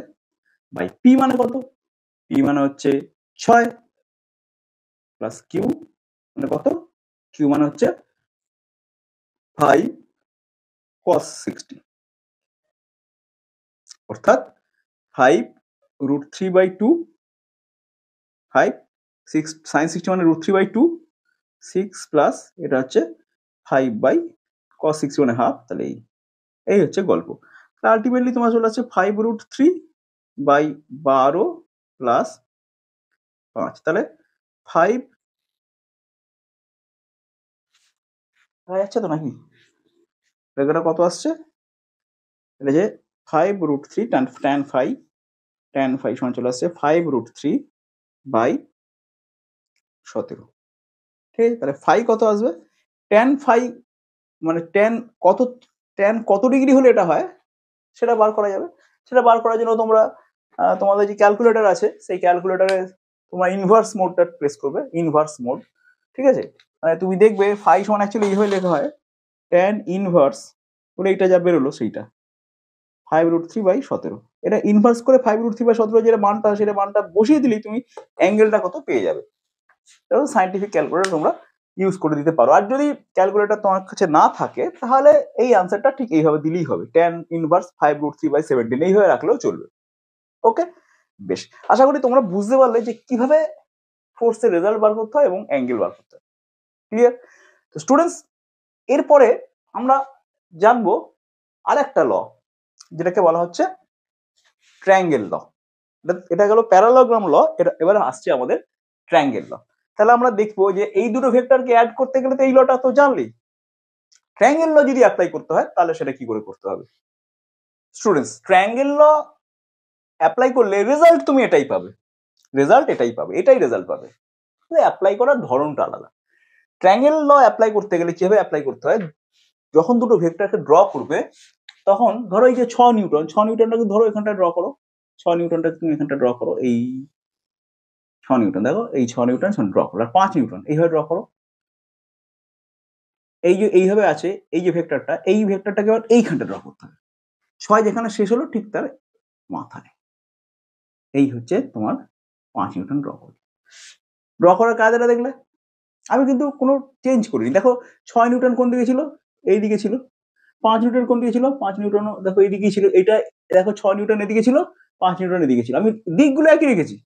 by P মানে কত, পি মানে হচ্ছে 6 প্লাস কিউ মানে কত, কিউ মানে হচ্ছে 5 cos 60, অর্থাৎ 5√3/2, 5 6 sin 60 মানে √3/2, 6 প্লাস এটা হচ্ছে 5/cos 60 মানে হাফ, তাহলে এই হচ্ছে গল্প। আলটিমেটলি তোমার চলে আসছে 5√3/12 প্লাস 5, তাহলে 5 যাচ্ছে তো নাকি, এটা কত আসছে, এটা যে 5√3 tan phi সমান চলে আসছে 5√3/17, ঠিক আছে। তাহলে ফাই কত আসবে, tan phi মানে tan কত ডিগ্রি হলে এটা হয় সেটা বার করা যাবে। সেটা বার করার জন্য তোমরা তোমাদের যে ক্যালকুলেটর আছে সেই ক্যালকুলেটরে তোমরা ইনভার্স মোডটা প্রেস করবে, ইনভার্স মোড, ঠিক আছে। মানে তুমি দেখবে ফাই সমান অ্যাকচুয়ালি এইভাবে লেখা হয় tan ইনভার্স বলে এইটা যা বেরোলো সেইটা 5√3/17, এটা ইনভার্স করে 5√3/17 যেটা মানটা সেটা মানটা বসিয়ে দিলেই তুমি অ্যাঙ্গেলটা কত পেয়ে যাবে। তাহলে সাইন্টিফিক ক্যালকুলেটর তোমরা ইউজ করে দিতে পারো, আর যদি ক্যালকুলেটর তোমার কাছে না থাকে তাহলে এই আনসারটা ঠিক এইভাবে দিলেই হবে, tan ইনভার্স 5√3/17 এইভাবে রাখলেও চলবে। ওকে, বেশ, আশা করি তোমরা বুঝতে পারলে যে কিভাবে ফোর্সের রেজাল্ট বার করতে হয় এবং অ্যাঙ্গেল বার করতে হয়, ক্লিয়ার। তো স্টুডেন্টস এরপরে আমরা জানবো আরেকটা ল, যেটাকে বলা হচ্ছে ট্রায়াঙ্গেল ল। এটা গেল প্যারালোগ্রাম ল, এটা এবার আসছে আমাদের ট্রায়াঙ্গেল ল। তাহলে আমরা দেখবো যে এই দুটো ভেক্টরকে অ্যাড করতে গেলে তো এই লটা তো জানলেই। ট্রায়াঙ্গেল ল যদি অ্যাপ্লাই করতে হয় তাহলে সেটা কি করে করতে হবে? স্টুডেন্টস, ট্রায়াঙ্গেল ল অ্যাপ্লাই করলে রেজাল্ট তুমি এটাই পাবে, রেজাল্ট এটাই পাবে, এটাই রেজাল্ট পাবে। অ্যাপ্লাই করার ধরনটা আলাদা। ট্রায়াঙ্গেল ল অ্যাপ্লাই করতে গেলে কিভাবে অ্যাপ্লাই করতে হয়, যখন দুটো ভেক্টরকে ড্র করবে তখন ধরো এই যে 6 নিউটন, 6 নিউটনটাকে ধরো এখানটা ড্র করো, 6 নিউটনটাকে তুমি এখানটা ড্র করো, এই 6 নিউটন দেখো, এই 6 নিউটন ড্র করো, আর 5 নিউটন এইভাবে ড্র করো। এই যে এইভাবে আছে এই যে ভেক্টরটা, এই ভেক্টরটাকে আবার এইখানটা ড্র করতে হবে, 6 যেখানে শেষ হলো ঠিক তার মাথায়। এই হচ্ছে তোমার 5 নিউটন ড্র করো। ড্র করার কাজটা দেখলে আমি কিন্তু কোনো চেঞ্জ করিনি। দেখো 6 নিউটন কোন দিকে ছিল? এই দিকে ছিল। 5 নিউটন কোন দিকে ছিল? 5 নিউটন দেখো এইদিকেই ছিল। এটা দেখো 6 নিউটন এদিকে ছিল, 5 নিউটন এদিকে ছিল। আমি দিকগুলো একই রেখেছি,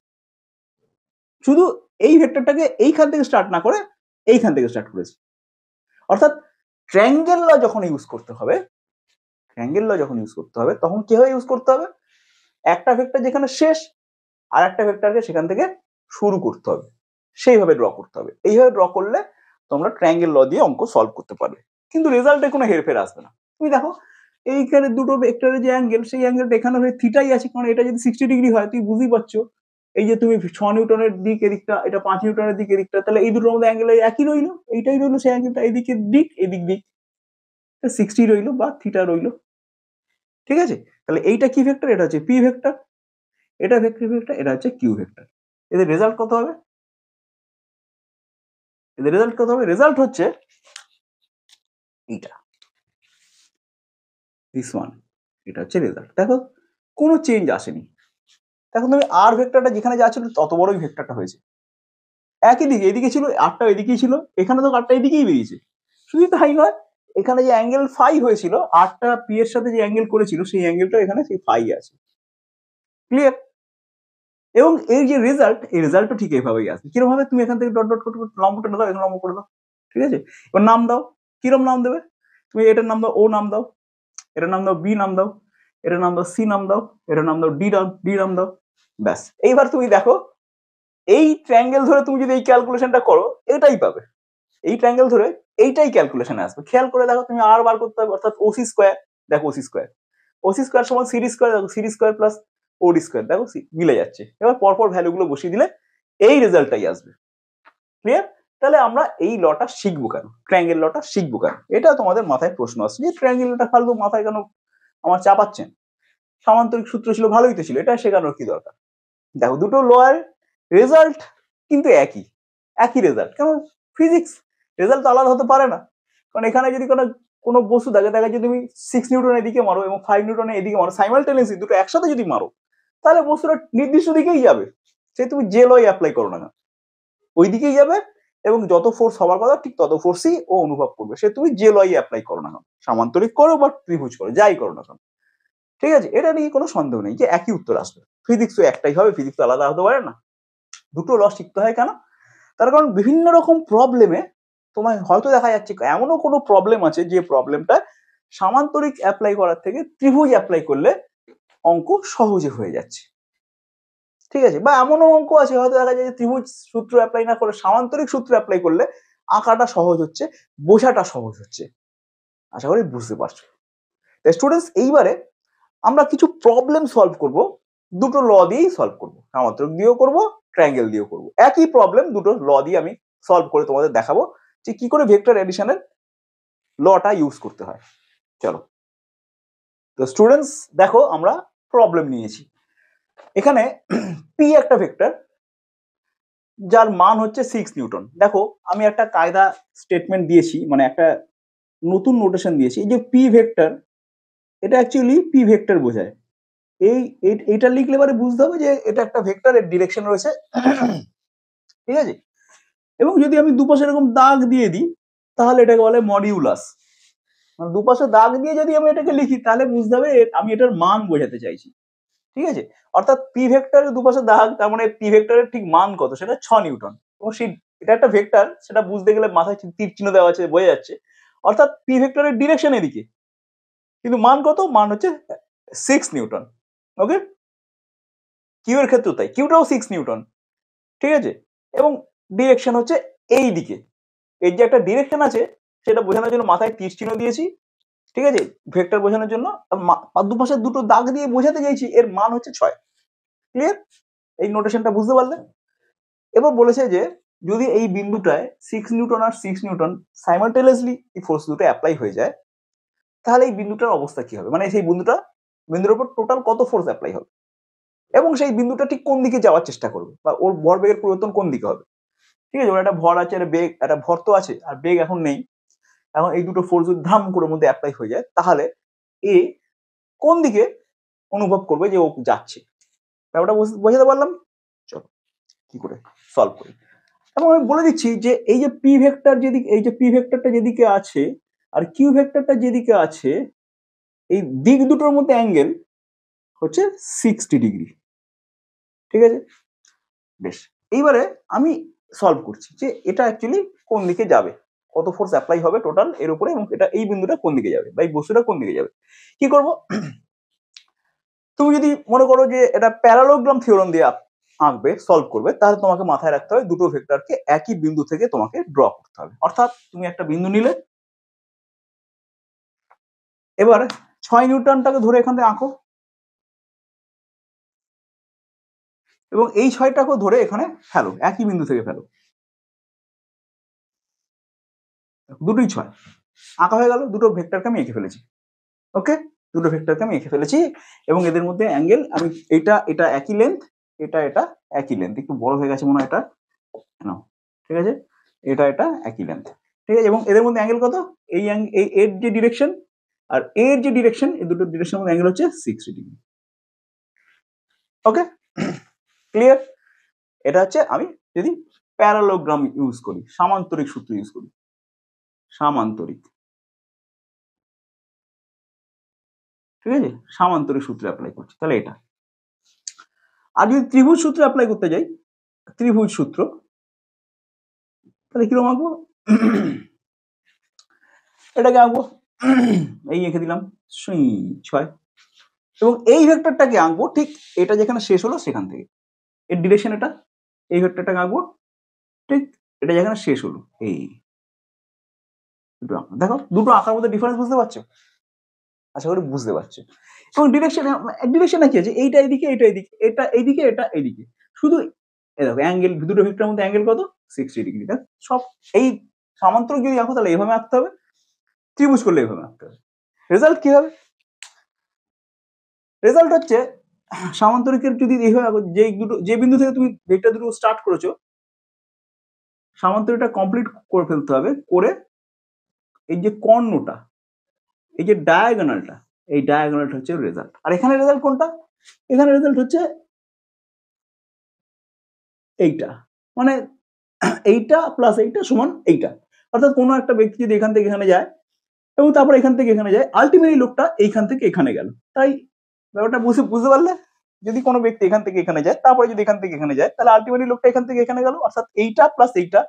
শুধু এই ভেক্টরটাকে এইখান থেকে স্টার্ট না করে এইখান থেকে স্টার্ট করেছি। অর্থাৎ ট্রায়াঙ্গেল ল যখন ইউজ করতে হবে, ট্রায়াঙ্গেল ল যখন ইউজ করতে হবে তখন কিভাবে ইউজ করতে হবে? একটা ভেক্টর যেখানে শেষ আর একটা ভেক্টরকে সেখান থেকে শুরু করতে হবে, সেইভাবে ড্র করতে হবে। এইভাবে ড্র করলে তোমরা ট্রায়াঙ্গেল ল দিয়ে অঙ্ক সলভ করতে পারবে, কিন্তু রেজাল্টে কোনো হেরফের আসবে না। তুমি দেখো এইখানে দুটো ভেক্টরের যে অ্যাঙ্গেল, সেই অ্যাঙ্গেলটা এখানে থিটাই আছে, কারণ এটা যদি 60 ডিগ্রি হয় তুমি বুঝতেই পারছো, এই যে তুমি 6 নিউটনের দিক এদিকটা, এটা 5 নিউটনের দিক এদিকটা, তাহলে এই দুটোর মধ্যে অ্যাঙ্গেল একই রইলো, এইটাই রইলো সেই অ্যাঙ্গেলটা, এদিকে দিক এদিক দিক 60 রইলো বা থিটা রইলো। ঠিক আছে, তাহলে এইটা কি ভেক্টর? এটা হচ্ছে পি ভেক্টর, এটা ভেক্টর ভেক্টর, এটা হচ্ছে কিউ ভেক্টর। এদের রেজাল্ট কত হবে? এদের রেজাল্ট কত হবে? রেজাল্ট হচ্ছে এইটা, দিস ওয়ান, এটা হচ্ছে রেজাল্ট। দেখো কোনো চেঞ্জ আসেনি। দেখো তুমি আর ভেক্টরটা যেখানে যা ছিল তত বড়ই ভেক্টরটা হয়েছে, একই দিকে, এদিকে ছিল আটটা এদিকেই ছিল, এখানে তো আটটা এদিকেই বেরিয়েছে। শুধু তাই নয়, এখানে যে অ্যাঙ্গেল ফাই হয়েছিল, আটটা পি এর সাথে যে অ্যাঙ্গেল করেছিল সেই অ্যাঙ্গেলটা এখানে সেই ফাই আছে। ক্লিয়ার? এবং এই যে রেজাল্ট, এই রেজাল্টটা ঠিক এইভাবেই আসবে। কিরকম ভাবে? তুমি এখান থেকে ডট ডট করে লম্ব টেনে দাও, এখানে লম্ব করে দাও। ঠিক আছে, এবার নাম দাও। কিরম নাম দেবে? তুমি এটার নাম দাও ও নাম দাও, এটার নাম দাও বি নাম দাও, এটার নাম দাও সি নাম দাও, এটার নাম দাও ডি নাম দাও। ব্যাস, এইবার তুমি দেখো এই ট্রায়াঙ্গেল ধরে তুমি যদি এই ক্যালকুলেশনটা করো এটাই পাবে। এই ট্রায়াঙ্গেল ধরে এইটাই ক্যালকুলেশন আসবে। খেয়াল করে দেখো, তুমি আর বার করতে হবে, অর্থাৎ ওসি স্কোয়ার। দেখো ওসি স্কোয়ার, ওসি স্কোয়ার সমান সিডি স্কোয়ার, দেখো সিডি স্কোয়ার প্লাস ওডি স্কোয়ার, দেখো মিলে যাচ্ছে। এবার পরপর ভ্যালুগুলো বসিয়ে দিলে এই রেজাল্টটাই আসবে। ক্লিয়ার? তাহলে আমরা এই লটা শিখবো কেন, ট্রায়াঙ্গেল লটা শিখবো কেন? এটা তোমাদের মাথায় প্রশ্ন আসছে যে ট্রায়াঙ্গেল লটা ফালতু মাথায় কেন আমার চাপাচ্ছেন? সামান্তরিক সূত্র ছিল, ভালোই তো ছিল, এটা শেখানোর কি দরকার? দেখো দুটো লয়ের রেজাল্ট কিন্তু একই, একই রেজাল্ট। কারণ ফিজিক্স রেজাল্ট তো আলাদা হতে পারে না। কারণ এখানে যদি কোনো বস্তু থাকে, দেখা যায় তুমি 6 নিউটন এদিকে মারো এবং 5 নিউটন এদিকে মারো, সাইমালটেনিয়াসলি দুটো একসাথে যদি মারো, তাহলে বস্তুটা নির্দিষ্ট দিকেই যাবে। সে তুমি যে লয় অ্যাপ্লাই করো না, ওই দিকেই যাবে এবং যত ফোর্স হওয়ার কথা ঠিক তত ফোর্সই ও অনুভব করবে, সে তুমি যে লয় অ্যাপ্লাই করো না, সামান্তরিক করো বা ত্রিভুজ করো, যাই করো না। ঠিক আছে, এটা নিয়ে কোনো সন্দেহ নেই যে একই উত্তর আসবে। ফিজিক্সও একটাই হবে, ফিজিক্স তো আলাদা হতে পারে না। দুটো ল শিখতে হয় কেন? তার কারণ বিভিন্ন রকম প্রবলেমে তোমার হয়তো দেখা যাচ্ছে এমনও কোনো প্রবলেম আছে যে প্রবলেমটা সামান্তরিক অ্যাপ্লাই করার থেকে ত্রিভুজ অ্যাপ্লাই করলে অঙ্ক সহজে হয়ে যাচ্ছে। ঠিক আছে, বা এমনও অঙ্ক আছে হয়তো দেখা যায় যে ত্রিভুজ সূত্র অ্যাপ্লাই না করে সামান্তরিক সূত্র অ্যাপ্লাই করলে আঁকাটা সহজ হচ্ছে, বোঝাটা সহজ হচ্ছে। আশা করি বুঝতে পারছো। তাই স্টুডেন্টস, এইবারে আমরা কিছু প্রবলেম সলভ করব, দুটো ল দিয়েই সলভ করব, সামান্তরিক দিয়েও করব, ট্রায়াঙ্গেল দিয়েও করব। একই প্রবলেম দুটো ল দিয়ে আমি সলভ করে তোমাদের দেখাবো যে কি করে ভেক্টর এডিশনের লটা ইউজ করতে হয়। চলো, তো স্টুডেন্টস দেখো আমরা প্রবলেম নিয়েছি। এখানে পি একটা ভেক্টর যার মান হচ্ছে 6 নিউটন। দেখো আমি একটা কায়দা স্টেটমেন্ট দিয়েছি, মানে একটা নতুন নোটেশন দিয়েছি। এই যে পি ভেক্টর, এটা অ্যাকচুয়ালি পি ভেক্টর বোঝায়। এইটা লিখলে পরে বুঝতে হবে যে এটা একটা ভেক্টরের ডিরেকশন রয়েছে। ঠিক আছে, এবং যদি আমি দুপাশে এরকম দাগ দিয়ে দিই তাহলে এটাকে বলে মডিউলাস। মানে দুপাশে দাগ দিয়ে যদি আমি এটাকে লিখি তাহলে বুঝতে হবে আমি এটার মান বোঝাতে চাইছি। ঠিক আছে, অর্থাৎ পি ভেক্টরের দুপাশে দাগ, তার মানে পি ভেক্টরের ঠিক মান কত, সেটা 6 নিউটন। এবং সেই এটা একটা ভেক্টর, সেটা বুঝতে গেলে মাথায় তীর চিহ্ন দেওয়া আছে, বোঝা যাচ্ছে। অর্থাৎ পি ভেক্টরের ডিরেকশন এদিকে, কিন্তু মান কত? মান হচ্ছে 6 নিউটন। ওকে, কিউ এর ক্ষেত্রেও তাই, কিউটাও 6 নিউটন। ঠিক আছে, এবং ডিরেকশন হচ্ছে এই দিকে। এর যে একটা ডিরেকশন আছে সেটা বোঝানোর জন্য মাথায় তীর চিহ্ন দিয়েছি। ঠিক আছে, ভেক্টর বোঝানোর জন্য দুপাশে দুটো দাগ দিয়ে বোঝাতে চাইছি এর মান হচ্ছে 6। ক্লিয়ার? এই নোটেশনটা বুঝতে পারলে? এবার বলেছে যে যদি এই বিন্দুটায় 6 নিউটন আর 6 নিউটন সাইমালটেনিয়াসলি এই ফোর্স দুটো অ্যাপ্লাই হয়ে যায়, তাহলে এই বিন্দুটার অবস্থা কি হবে, মানে সেই বিন্দুর উপর টোটাল কত ফোর্স অ্যাপ্লাই হবে, এবং সেই বিন্দুটা ঠিক কোন দিকে যাওয়ার চেষ্টা করবে, বা ওর ভরবেগের পরিবর্তন কোন দিকে হবে। ঠিক আছে, ওর একটা ভর আছে, একটা ভর তো আছে, আর বেগ এখন নেই। এখন এই দুটো ফোর্স যদি ধাম করে মধ্যে অ্যাপ্লাই হয়ে যায়, তাহলে এ কোন দিকে অনুভব করবে যে ও যাচ্ছে। ব্যাপারটা বোঝাতে পারলাম? চলো কি করে সলভ করি। এবং আমি বলে দিচ্ছি যে এই যে পি ভেক্টর যেদিকে, এই যে পি ভেক্টরটা যেদিকে আছে আর কিউ ভেক্টরটা যেদিকে আছে, এই দিক দুটোর মধ্যে অ্যাঙ্গেল হচ্ছে 60 ডিগ্রি। ঠিক আছে, বেশ। এইবারে আমি সলভ করছি যে এটা অ্যাকচুয়ালি কোন দিকে যাবে, কত ফোর্স অ্যাপ্লাই হবে টোটাল এর উপরে, এবং এটা এই বিন্দুটা কোন দিকে যাবে বা এই বস্তুটা কোন দিকে যাবে। কি করব, তুমি যদি মনে করো যে এটা প্যারালোগ্রাম থিওরেম দিয়ে আঁকবে, সলভ করবে, তাহলে তোমাকে মাথায় রাখতে হবে দুটো ভেক্টরকে একই বিন্দু থেকে তোমাকে ড্র করতে হবে। অর্থাৎ তুমি একটা বিন্দু নিলে, এবার 6 নিউটনটাকে ধরে এখান থেকে আঁকো, এবং এই 6টাকেও ধরে এখানে ফেলো, একই বিন্দু থেকে ফেলো। দুটোই 6 আঁকা হয়ে গেল, দুটো ভেক্টরকে আমি এঁকে ফেলেছি। ওকে, দুটো ভেক্টরকে আমি এঁকে ফেলেছি, এবং এদের মধ্যে অ্যাঙ্গেল আমি এটা একই লেন্থ, এটা একই লেন্থ, একটু বড় হয়ে গেছে মনে হয় এটা, ঠিক আছে, এটা একই লেন্থ। ঠিক আছে, এবং এদের মধ্যে অ্যাঙ্গেল কত, এই এর যে ডিরেকশন আর এর যে ডিরেকশন, এই দুটো ডিরেকশনের মধ্যে অ্যাঙ্গেল হচ্ছে 60 ডিগ্রি। ওকে, ক্লিয়ার? এটা হচ্ছে আমি যদি প্যারালোগ্রাম ইউজ করি, সামান্তরিক সূত্র ইউজ করি, সামান্তরিক। ঠিক আছে, সামান্তরিক সূত্র অ্যাপ্লাই করছি, তাহলে এটা। আর যদি ত্রিভুজ সূত্র অ্যাপ্লাই করতে যাই, ত্রিভুজ সূত্র, তাহলে কিরকম আঁকবো, এটাকে আঁকবো, এই এঁকে দিলাম 6, এবং এই ভেক্টরটাকে আঁকবো ঠিক এটা যেখানে শেষ হলো সেখান থেকে, এর ডিরেকশন এটা, এই ভেক্টরটাকে আঁকবো ঠিক এটা যেখানে শেষ হলো, এই দুটো আঁকবো। দেখো দুটো আঁকার মধ্যে ডিফারেন্স বুঝতে পারছো? আশা করি বুঝতে পারছো। এবং ডিরেকশনে কি আছে, এইটা এইদিকে, এটা এইদিকে, এটা এইদিকে, এটা এইদিকে, শুধু দেখো অ্যাঙ্গেল, দুটো ভেক্টরের মধ্যে অ্যাঙ্গেল কত, 60 ডিগ্রি। সব এই সামান্তরিক যদি আঁকো তাহলে এইভাবে আঁকতে হবে, ত্রিভুজ করলে এইভাবে আঁকতে হবে। রেজাল্ট কি হবে, রেজাল্ট হচ্ছে সামান্তরিকের যদি এইভাবে যে বিন্দু থেকে তুমি ভেক্টর দুটো স্টার্ট করেছো, সামান্তরিকটা কমপ্লিট করে ফেলতে হবে, করে এই যে কর্ণটা, এই যে ডায়াগোনালটা, এই ডায়াগোনালটা হচ্ছে রেজাল্ট। আর এখানে রেজাল্ট কোনটা, এখানে রেজাল্ট হচ্ছে এইটা, মানে এইটা প্লাস এইটা সমান এইটা। অর্থাৎ কোনো একটা ব্যক্তি যদি এখান থেকে এখানে যায় এবং তারপর এখান থেকে এখানে যায়, আলটিমেটলি লোকটা এইখান থেকে এখানে গেল। তাই ব্যাপারটা বুঝতে পারলে, যদি কোনো ব্যক্তি এখান থেকে এখানে যায়, তারপরে যদি এখান থেকে এখানে যায়, তাহলে আলটিমেটলি লোকটা এখান থেকে এখানে গেল। অর্থাৎ এইটা প্লাস এইটা,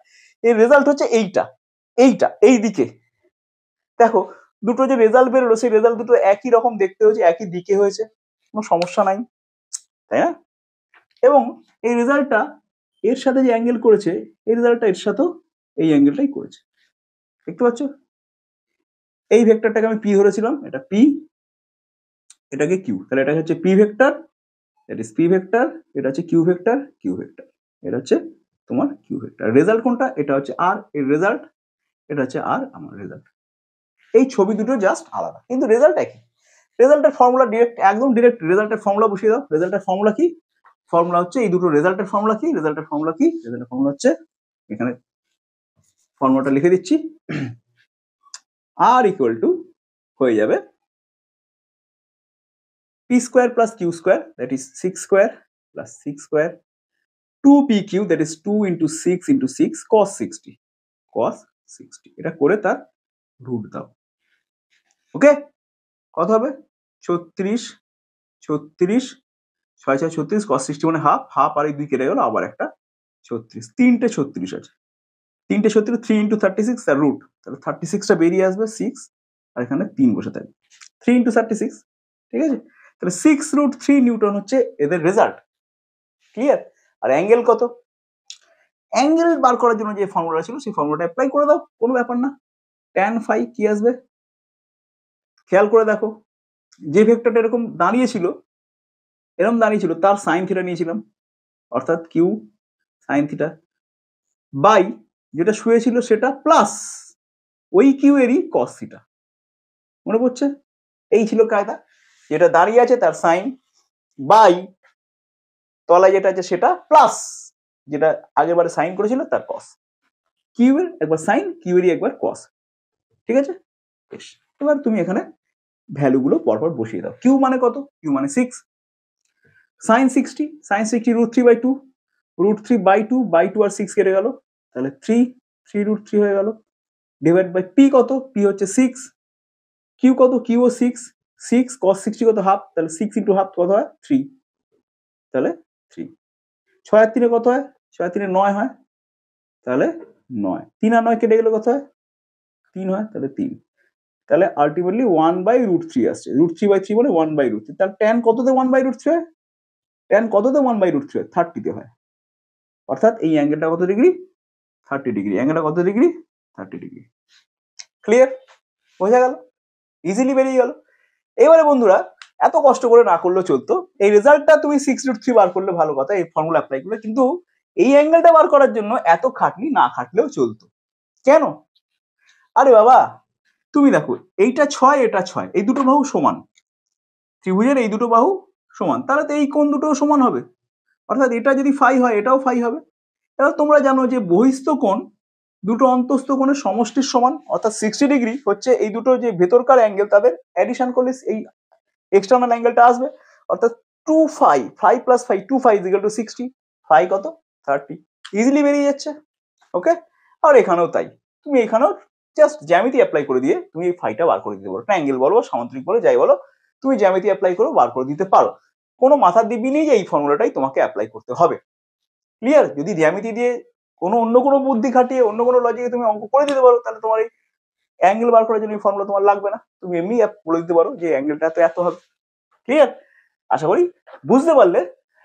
এর রেজাল্ট হচ্ছে এইটা, এই দিকে। দেখো দুটো যে রেজাল্ট বেরোলো, সেই রেজাল্ট দুটো একই রকম দেখতে হয়েছে, একই দিকে হয়েছে, কোনো সমস্যা নাই, তাই না? এবং এই রেজাল্টটা এর সাথে যে অ্যাঙ্গেল করেছে, এই রেজাল্টটা এর সাথেও এই অ্যাঙ্গেলটাই করেছে। দেখতে পাচ্ছ, এই ভেক্টরটাকে আমি পি ধরেছিলাম, এটা পি, এটাকে কিউ, তাহলে এটা হচ্ছে P vector, that is P vector, এটা হচ্ছে কিউ ভেক্টর, এটা হচ্ছে তোমার কিউ ভেক্টর। রেজাল্ট কোনটা, এটা হচ্ছে আর এর রেজাল্ট, এটা হচ্ছে আর আমার রেজাল্ট। এই ছবি দুটো জাস্ট আলাদা, কিন্তু রেজাল্ট একই। রেজাল্টের ফর্মুলা একদম ডিরেক্ট রেজাল্টের ফর্মুলা বসিয়ে দাও। রেজাল্টের ফর্মুলা কি, ফর্মুলা হচ্ছে এই দুটো রেজাল্টের ফর্মুলা কি, রেজাল্টের ফর্মুলা হচ্ছে, এখানে ফর্মুলাটা লিখে দিচ্ছি, আর ইকুয়াল টু হয়ে যাবে P square plus Q square, that is 6 square plus 6 square, 2pq, that is 2 into 6 into 6 cos 60, এটা করে তার রুট দাও। ওকে, কত হবে, 36, 6 6 36, cos 60 মানে হাফ, আর এই 2 কেটে গেল, আবার একটা 36, তিনটে 36 আছে, 3 into 36 তার রুট, তাহলে 36টা বেরিয়ে আসবে 6, আর এখানে 3 বসে থাকবে, 3 into 36। ঠিক আছে, তাহলে 6√3 নিউটন হচ্ছে এদের রেজাল্ট। ক্লিয়ার? আর অ্যাঙ্গেল কত? অ্যাঙ্গেল বার করার জন্য যে ফর্মুলা ছিল সেই ফর্মুলাটা অ্যাপ্লাই করে দাও, কোনো ব্যাপার না। tan phi কি আসবে খেয়াল করে দেখো, যে ভেক্টরটা এরকম দাঁড়িয়েছিল তার সাইন থিটা নিয়েছিলাম, অর্থাৎ কিউ সাইন থিটা, বাই যেটা শুয়েছিল সেটা প্লাস ওই কিউ এরই কস থিটা। মনে পড়ছে? এই ছিল কায়দা, যেটা দাঁড়িয়ে আছে তার সাইন, বাই তলায় যেটা আছে সেটা প্লাস যেটা আগেরবারে সাইন করেছিল তার কস। কিউ এর একবার সাইন, কিউ এরই একবার কস। ঠিক আছে? বেশ, এবার তুমি এখানে ভ্যালুগুলো পরপর বসিয়ে দাও। কিউ মানে কত? কিউ মানে 6, সাইন 60, সাইন 60 √3/2, √3/2 আর 6 কেটে গেল, তাহলে 3 হয়ে গেল, ডিভাইড বাই পি কত? পি হচ্ছে 6, কিউ কত? কিউ ও 6 cos 60 কত? হাফ, তাহলে 6 ইন্টু হাফ কত হয়? 3, তাহলে 3। 6 আর 3 কত হয়? 6 আর 3 9 হয়, তাহলে 9, 3 আর 9 কেটে গেলে কত হয়? 3 হয়, তাহলে 3। তাহলে আলটিমেটলি 1/√3 আসছে, √3/3 মানে 1/√3। তাহলে tan কততে 1/√3 হয়? tan কততে 1/√3 হয়? 30 তে হয়। অর্থাৎ এই অ্যাঙ্গেলটা কত ডিগ্রি? 30 ডিগ্রি। অ্যাঙ্গেলটা কত ডিগ্রি? 30 ডিগ্রি। ক্লিয়ার? বোঝা গেল? ইজিলি বেরিয়ে গেল। এবারে বন্ধুরা, এত কষ্ট করে না করলেও চলতো, এই রেজাল্টটা তুমি 6√3 বার করলে ভালো কথা, এই ফর্মুলা অ্যাপ্লাই করলে, কিন্তু এই অ্যাঙ্গেলটা বার করার জন্য এত খাটনি না খাটলেও চলতো। কেন? আরে বাবা, তুমি দেখো, এইটা 6, এটা 6, এই দুটো বাহু সমান, ত্রিভুজের এই দুটো বাহু সমান, তাহলে তো এই কোণ দুটো সমান হবে, অর্থাৎ এটা যদি ফাই হয় এটাও ফাই হবে। এবার তোমরা জানো যে বহিস্থ কোণ দুটো অন্তস্থ কোণের সমষ্টির সমান, অর্থাৎ 60 ডিগ্রি হচ্ছে এই দুটো যে ভেতরকার অ্যাঙ্গেল, তাদের অ্যাডিশন করলে এই এক্সটার্নাল অ্যাঙ্গেলটা আসবে, অর্থাৎ 2 phi, 5 plus 5, 2 phi equal to 60, phi কত? 30, ইজিলি বেরিয়ে যাচ্ছে। ওকে? আর এখানেও তাই, তুমি এখানেও জাস্ট জ্যামিতি অ্যাপ্লাই করে দিয়ে তুমি এই ফাইটা বার করে দিতে পারো, ট্রায়াঙ্গেল বলো, সামান্তরিক বলো, যাই বলো, তুমি জ্যামিতি অ্যাপ্লাই করে বার করে দিতে পারো। কোনো মাথার দিব্যি নেই যে এই ফর্মুলাটাই তোমাকে অ্যাপ্লাই করতে হবে। ক্লিয়ার? যদি জ্যামিতি দিয়ে অন্য কোনো বুদ্ধি খাটিয়ে অন্য কোনো লজিকে তুমি অঙ্ক করে দিতে পারো, তাহলে তোমার এই অ্যাঙ্গেল বার করার জন্য এই ফর্মুলা তোমার লাগবে না, তুমি এমনি বলে দিতে পারো যে অ্যাঙ্গেলটা তো এত হবে। ক্লিয়ার? আশা করি বুঝতে পারলে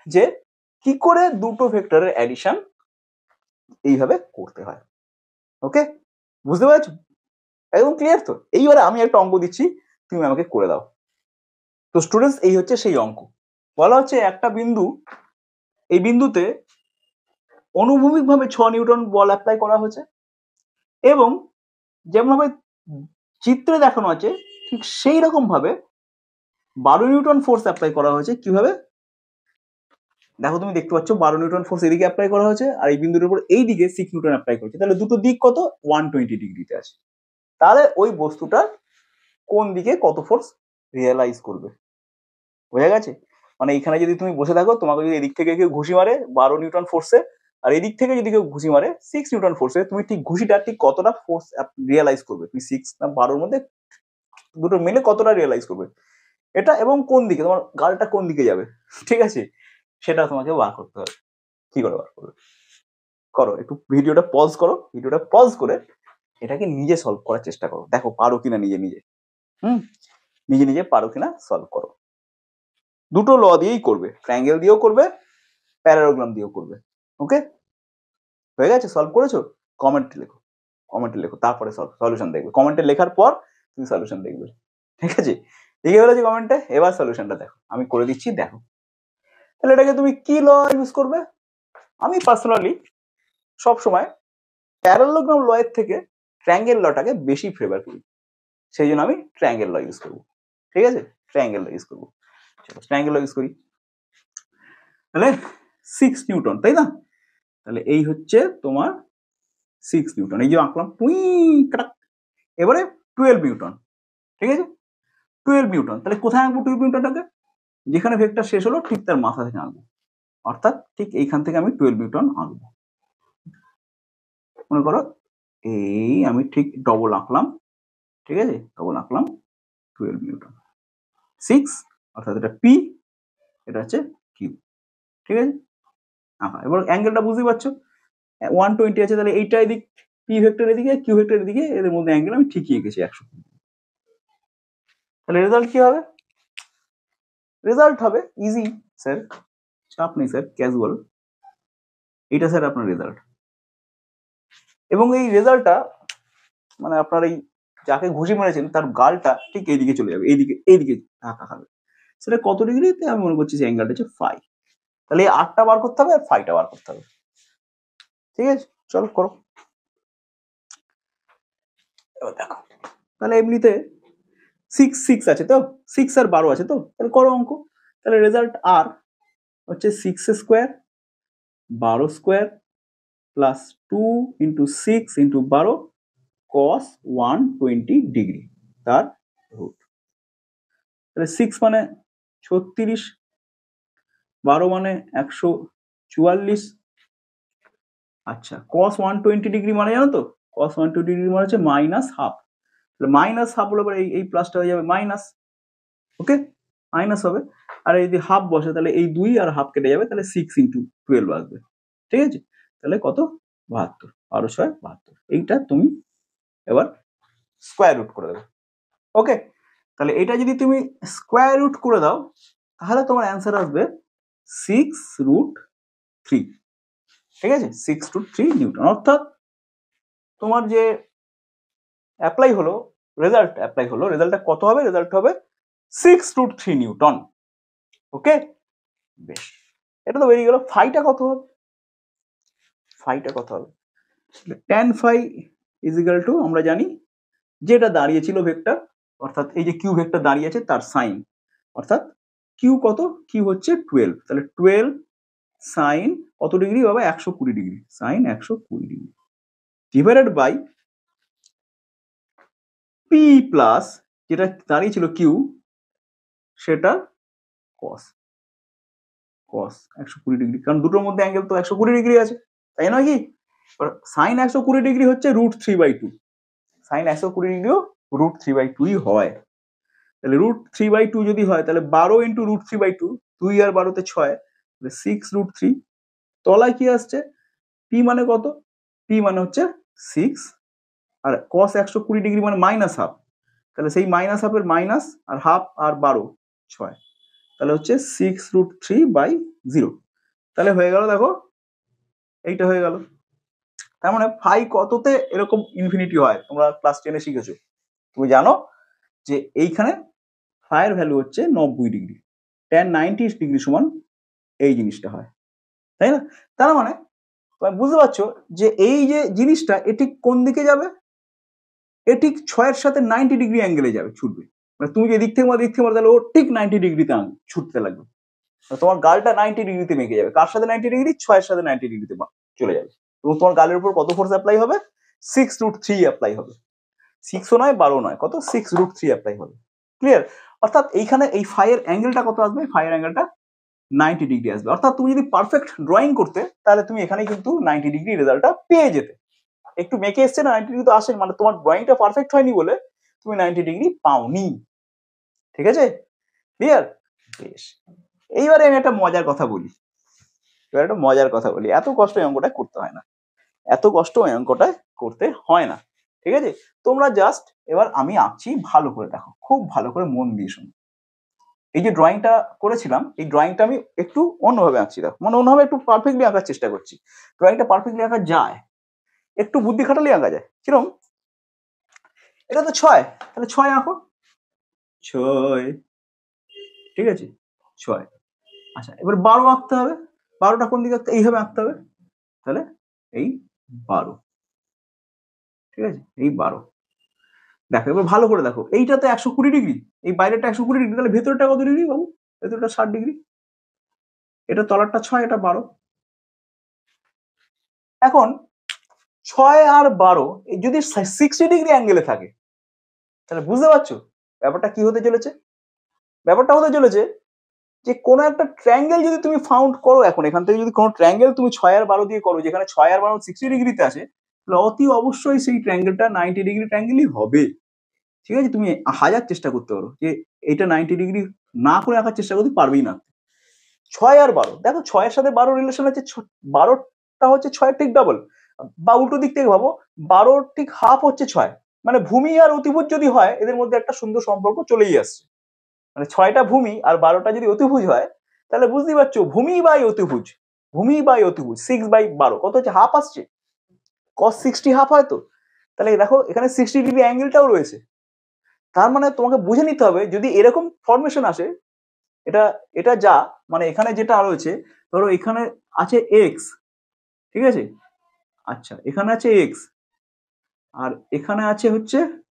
যে কি করে দুটো ভেক্টরের অ্যাডিশন এইভাবে করতে হয়। ওকে? বুঝতে পারছো? একদম ক্লিয়ার তো? এইবারে আমি একটা অঙ্ক দিচ্ছি, তুমি আমাকে করে দাও। তো স্টুডেন্টস, এই হচ্ছে সেই অঙ্ক। বলা হচ্ছে একটা বিন্দু, এই বিন্দুতে অনুভূমিকভাবে 6 নিউটন বল অ্যাপ্লাই করা হয়েছে, এবং যেমনভাবে চিত্রে দেখানো আছে ঠিক সেই রকম ভাবে 12 নিউটন ফোর্স অ্যাপ্লাই করা হয়েছে। কিভাবে? দেখো, তুমি দেখতে পাচ্ছ 12 নিউটন ফোর্স এদিকে অ্যাপ্লাই করা হয়েছে, আর এই বিন্দুর উপর এই দিকে 6 নিউটন অ্যাপ্লাই করেছে, তাহলে দুটো দিক কত? 120 ডিগ্রিতে আছে। তাহলে ওই বস্তুটার কোন দিকে কত ফোর্স রিয়েলাইজ করবে? বোঝা গেছে? মানে এখানে যদি তুমি বসে থাকো, তোমাকে যদি এদিক থেকে কেউ ঘুষি মারে 12 নিউটন ফোর্সে, আর এদিক থেকে যদি কেউ ঘুষি মারে 6 নিউটন ফোর্সে, তুমি ঠিক ঘুষিটা ঠিক কতটা ফোর্স রিয়েলাইজ করবে? তুমি 6 না 12 মধ্যে দুটো মিলে কতটা রিয়েলাইজ করবে এটা, এবং কোন দিকে তোমার গালটা কোন দিকে যাবে, ঠিক আছে, সেটা তোমাকে বার করতে হবে। কি করে বার করবে? করো, একটু ভিডিওটা পজ করো, ভিডিওটা পজ করে এটাকে নিজে সলভ করার চেষ্টা করো, দেখো পারো কিনা নিজে নিজে। নিজে নিজে পারো কিনা সলভ করো। দুটো ল দিয়েই করবে, ট্রায়াঙ্গেল দিয়েও করবে, প্যারালোগ্রাম দিয়েও করবে। ওকে? হয়ে গেছে? সলভ করেছো? কমেন্টে লেখো, কমেন্টে লেখো, তারপরে সলিউশন দেখবে। কমেন্টে লেখার পর তুমি সলিউশন দেখবে, ঠিক আছে? লিখে ফেলেছি কমেন্টে, এবার সলিউশনটা দেখো, আমি করে দিচ্ছি, দেখো। তাহলে এটাকে তুমি কি ল ইউজ করবে? আমি পার্সোনালি সবসময় প্যারালোগ্রাম ল এর থেকে ট্রায়াঙ্গেল লটাকে বেশি ফেভার করি, সেই জন্য আমি ট্রায়াঙ্গেল ল ইউজ করবো। ঠিক আছে? ট্রায়াঙ্গেল ল ইউজ করবো। ট্রায়াঙ্গেল ল ইউজ করি। তাহলে 6 নিউটন, তাই না? তাহলে এই হচ্ছে তোমার 6 নিউটন, এই যে আঁকলাম, এবারে 12 নিউটন, ঠিক আছে? 12 নিউটন, তাহলে কোথায় আঁকবো 12 নিউটনটাকে? যেখানে ভেক্টর শেষ হলো ঠিক তার মাথা থেকে আঁকবো, অর্থাৎ ঠিক এইখান থেকে আমি 12 নিউটন আঁকবো। মনে করো এই আমি ঠিক ডবল আঁকলাম, ঠিক আছে? ডবল আঁকলাম, 12 নিউটন, 6 অর্থাৎ এটা পি, এটা হচ্ছে কিউ, ঠিক আছে? আঁকা। এবার অ্যাঙ্গেলটা বুঝতে পারছো, 120 আছে, তাহলে এইটা এদিক, পি ভেক্টর এদিকে, কিউ ভেক্টর এদিকে, এদের মধ্যে অ্যাঙ্গেল আমি ঠিকই এঁকেছি 100। তাহলে রেজাল্ট কি হবে? রেজাল্ট হবে ইজি স্যার, চাপ নেই স্যার, ক্যাজুয়াল। এটা স্যার আপনার রেজাল্ট, এবং এই রেজাল্টটা মানে আপনার এই যাকে ঘুষি মেরেছেন তার গালটা ঠিক এইদিকে চলে যাবে, এইদিকে ধাক্কা খাবে। সেটা কত ডিগ্রিতে আমি মনে করছি সেই অ্যাঙ্গেলটা হচ্ছে ফাই। তাহলে এই 8টা বার করতে হবে আর ফাইটা বার করতে হবে। ঠিক আছে, চলো করো। এবার দেখো, তাহলে এমনিতে 6 আছে তো, 6 আর 12 আছে তো, তাহলে করো অঙ্ক। তাহলে রেজাল্ট আর হচ্ছে 6 square 12 square plus 2 into 6 into 12 cos 120 degree তার রুট। তাহলে 6 মানে 36, 12 মানে 144। আচ্ছা, cos 120 ডিগ্রি মানে জানো তো, cos 120 ডিগ্রি মানে হচ্ছে মাইনাস হাফ। তাহলে মাইনাস হাফ হলে পরে এই প্লাসটা হয়ে যাবে মাইনাস, ওকে, মাইনাস হবে। আর এই যদি হাফ বসে তাহলে এই 2 আর হাফ কেটে যাবে, তাহলে 6 ইন্টু 12 আসবে। ঠিক আছে, তাহলে কত, 72, 12 6 72। এইটা তুমি এবার স্কোয়ার রুট করে দেবে। ওকে, তাহলে এটা যদি তুমি স্কোয়ার রুট করে দাও তাহলে তোমার অ্যান্সার আসবে 6√3। ঠিক আছে, 6√3 নিউটন। অর্থাৎ তোমার যে অ্যাপ্লাই হলো, রেজাল্ট অ্যাপ্লাই হলো, রেজাল্টটা কত হবে, রেজাল্ট হবে 6√3 নিউটন। ওকে, বেশ, এটা তো বেরিয়ে গেল। ফাইটা কত হবে, ফাইটা কত হবে, tan phi is equal to, আমরা জানি যেটা দাঁড়িয়েছিল ভেক্টর, অর্থাৎ এই যে কিউ ভেক্টর দাঁড়িয়ে আছে তার সাইন, অর্থাৎ কিউ কত, কিউ হচ্ছে 12, তাহলে 12 সাইন কত ডিগ্রি বাবা, 120 degree, sine 120 degree divided by P plus যেটা দাঁড়িয়েছিল কিউ সেটা কস, কস 120 ডিগ্রি, কারণ দুটোর মধ্যে অ্যাঙ্গেল তো 120 ডিগ্রি আছে, তাই নয় কি? সাইন 120 ডিগ্রি হচ্ছে √3/2, সাইন 120 ডিগ্রিও √3/2 হয়। তাহলে √3/2 যদি হয় তাহলে 12 ইন্টু √3/2, 2 আর 12 তে 6, 6√3। তলায় কি আসছে, পি মানে কত, পি মানে হচ্ছে 6, আর cos 120 ডিগ্রি মানে মাইনাস হাফ, তাহলে সেই মাইনাস হাফের মাইনাস আর হাফ আর 12 6, তাহলে হচ্ছে 6√3/0। তাহলে হয়ে গেল, দেখো এইটা হয়ে গেল। তার মানে ফাই কততে এরকম ইনফিনিটি হয়, তোমরা ক্লাস 10-এ শিখেছো, তুমি জানো যে এইখানে ফাইয়ের ভ্যালু হচ্ছে 90 ডিগ্রি, tan 90 ডিগ্রি সমান এই জিনিসটা হয়, তাই না? তার মানে বুঝতে পারছো যে এই যে জিনিসটা এটি কোন দিকে যাবে, এটি 6-এর সাথে 90 ডিগ্রি অ্যাঙ্গেলে যাবে, ছুটবে। মানে তুমি যে দিক থেকে দিক থেকে তাহলে ও ঠিক 90 ডিগ্রিতে ছুটতে লাগবে, তোমার গালটা 90 ডিগ্রিতে মেকে যাবে। কার সাথে 90 ডিগ্রি, 6-এর সাথে 90 ডিগ্রিতে চলে যাবে, এবং তোমার গালের উপর কত ফোর্স অ্যাপ্লাই হবে, 6√3 অ্যাপ্লাই হবে। 6ও নয় 12 নয়, কত, 6√3 অ্যাপ্লাই হবে। ক্লিয়ার? অর্থাৎ এইখানে এই ফাইয়ের অ্যাঙ্গেলটা কত আসবে, ফাইয়ের অ্যাঙ্গেলটা 90 ডিগ্রি আসবে। অর্থাৎ তুমি যদি পারফেক্ট ড্রয়িং করতে তাহলে তুমি এখানে কিন্তু 90 ডিগ্রি রেজাল্টটা পেয়ে যেতে। একটু মেকে এসছে না, 90 ডিগ্রি তো আসে, মানে তোমার ড্রয়িংটা পারফেক্ট হয়নি বলে তুমি 90 ডিগ্রি পাওনি। ঠিক আছে, ক্লিয়ার? বেশ, এইবারে আমি একটা মজার কথা বলি, এবার একটা মজার কথা বলি, এত কষ্ট এই অঙ্কটা করতে হয় না, এত কষ্ট এই অঙ্কটা করতে হয় না। ঠিক আছে, তোমরা জাস্ট এবার আমি আঁকছি, ভালো করে দেখো, খুব ভালো করে মন দিয়ে শোনো। এই যে ড্রয়িংটা করেছিলাম, এই ড্রয়িংটা আমি একটু অন্যভাবে আঁকছি, দেখো, মানে অন্যভাবে একটু পারফেক্টলি আঁকার চেষ্টা করছি। ড্রয়িংটা পারফেক্টলি আঁকা যায়, একটু বুদ্ধি খাটালে আঁকা যায়। কিরকম, এটা তো 6, তাহলে 6 আঁকো, 6, ঠিক আছে, 6। আচ্ছা, এবার 12 আঁকতে হবে, 12টা কোন দিকে আঁকতে, এইভাবে আঁকতে হবে, তাহলে এই 12, ঠিক আছে, এই 12। দেখো এবার ভালো করে দেখো, এইটা তো 120 ডিগ্রি, এই বাইরেটা 120 ডিগ্রি, তাহলে ভেতরটা কত ডিগ্রি বাবু, ভেতরটা 60 ডিগ্রি, এটা তলারটা 6, এটা 12। এখন 6 আর 12 যদি 60 ডিগ্রি অ্যাঙ্গেলে থাকে, তাহলে বুঝতে পারছো ব্যাপারটা কি হতে চলেছে, ব্যাপারটা হতে চলেছে যে কোনো একটা ট্রায়াঙ্গেল যদি তুমি ফাউন্ড করো, এখন এখান থেকে যদি কোনো ট্রায়াঙ্গেল তুমি 6 আর 12 দিয়ে করো, যেখানে 6 আর 12 60 ডিগ্রিতে আছে, তাহলে অতি অবশ্যই সেই ট্রায়াঙ্গেলটা 90 ডিগ্রি ট্রায়াঙ্গেলই হবে। ঠিক আছে, তুমি 1000 চেষ্টা করতে পারো যে এটা 90 ডিগ্রি না করে আঁকার চেষ্টা করতে পারবেই না। 6 আর 12, দেখো 6 এর সাথে 12 রিলেশন আছে, 12টা হচ্ছে 6 ঠিক ডাবল, বা উল্টো দিক থেকে ভাবো, 12 ঠিক হাফ হচ্ছে 6, মানে ভূমি আর অতিভুজ যদি হয় এদের মধ্যে একটা সুন্দর সম্পর্ক চলেই আসছে। মানে 6টা ভূমি আর 12টা যদি অতিভুজ হয় তাহলে বুঝতেই পারছো ভূমি বাই অতিভুজ, ভূমি বাই অতিভুজ 6/12 কত হচ্ছে, হাফ আসছে, cos 60 হাফ হয় তো। তাহলে দেখো এখানে 60 ডিগ্রি অ্যাঙ্গেলটাও রয়েছে। তার মানে তোমাকে বুঝে নিতে হবে যদি এরকম ফরমেশন আসে, এটা এটা যা মানে এখানে যেটা রয়েছে, ধরো এখানে আছে এক্স, ঠিক আছে, আচ্ছা এখানে আছে এক্স আর এখানে আছে হচ্ছে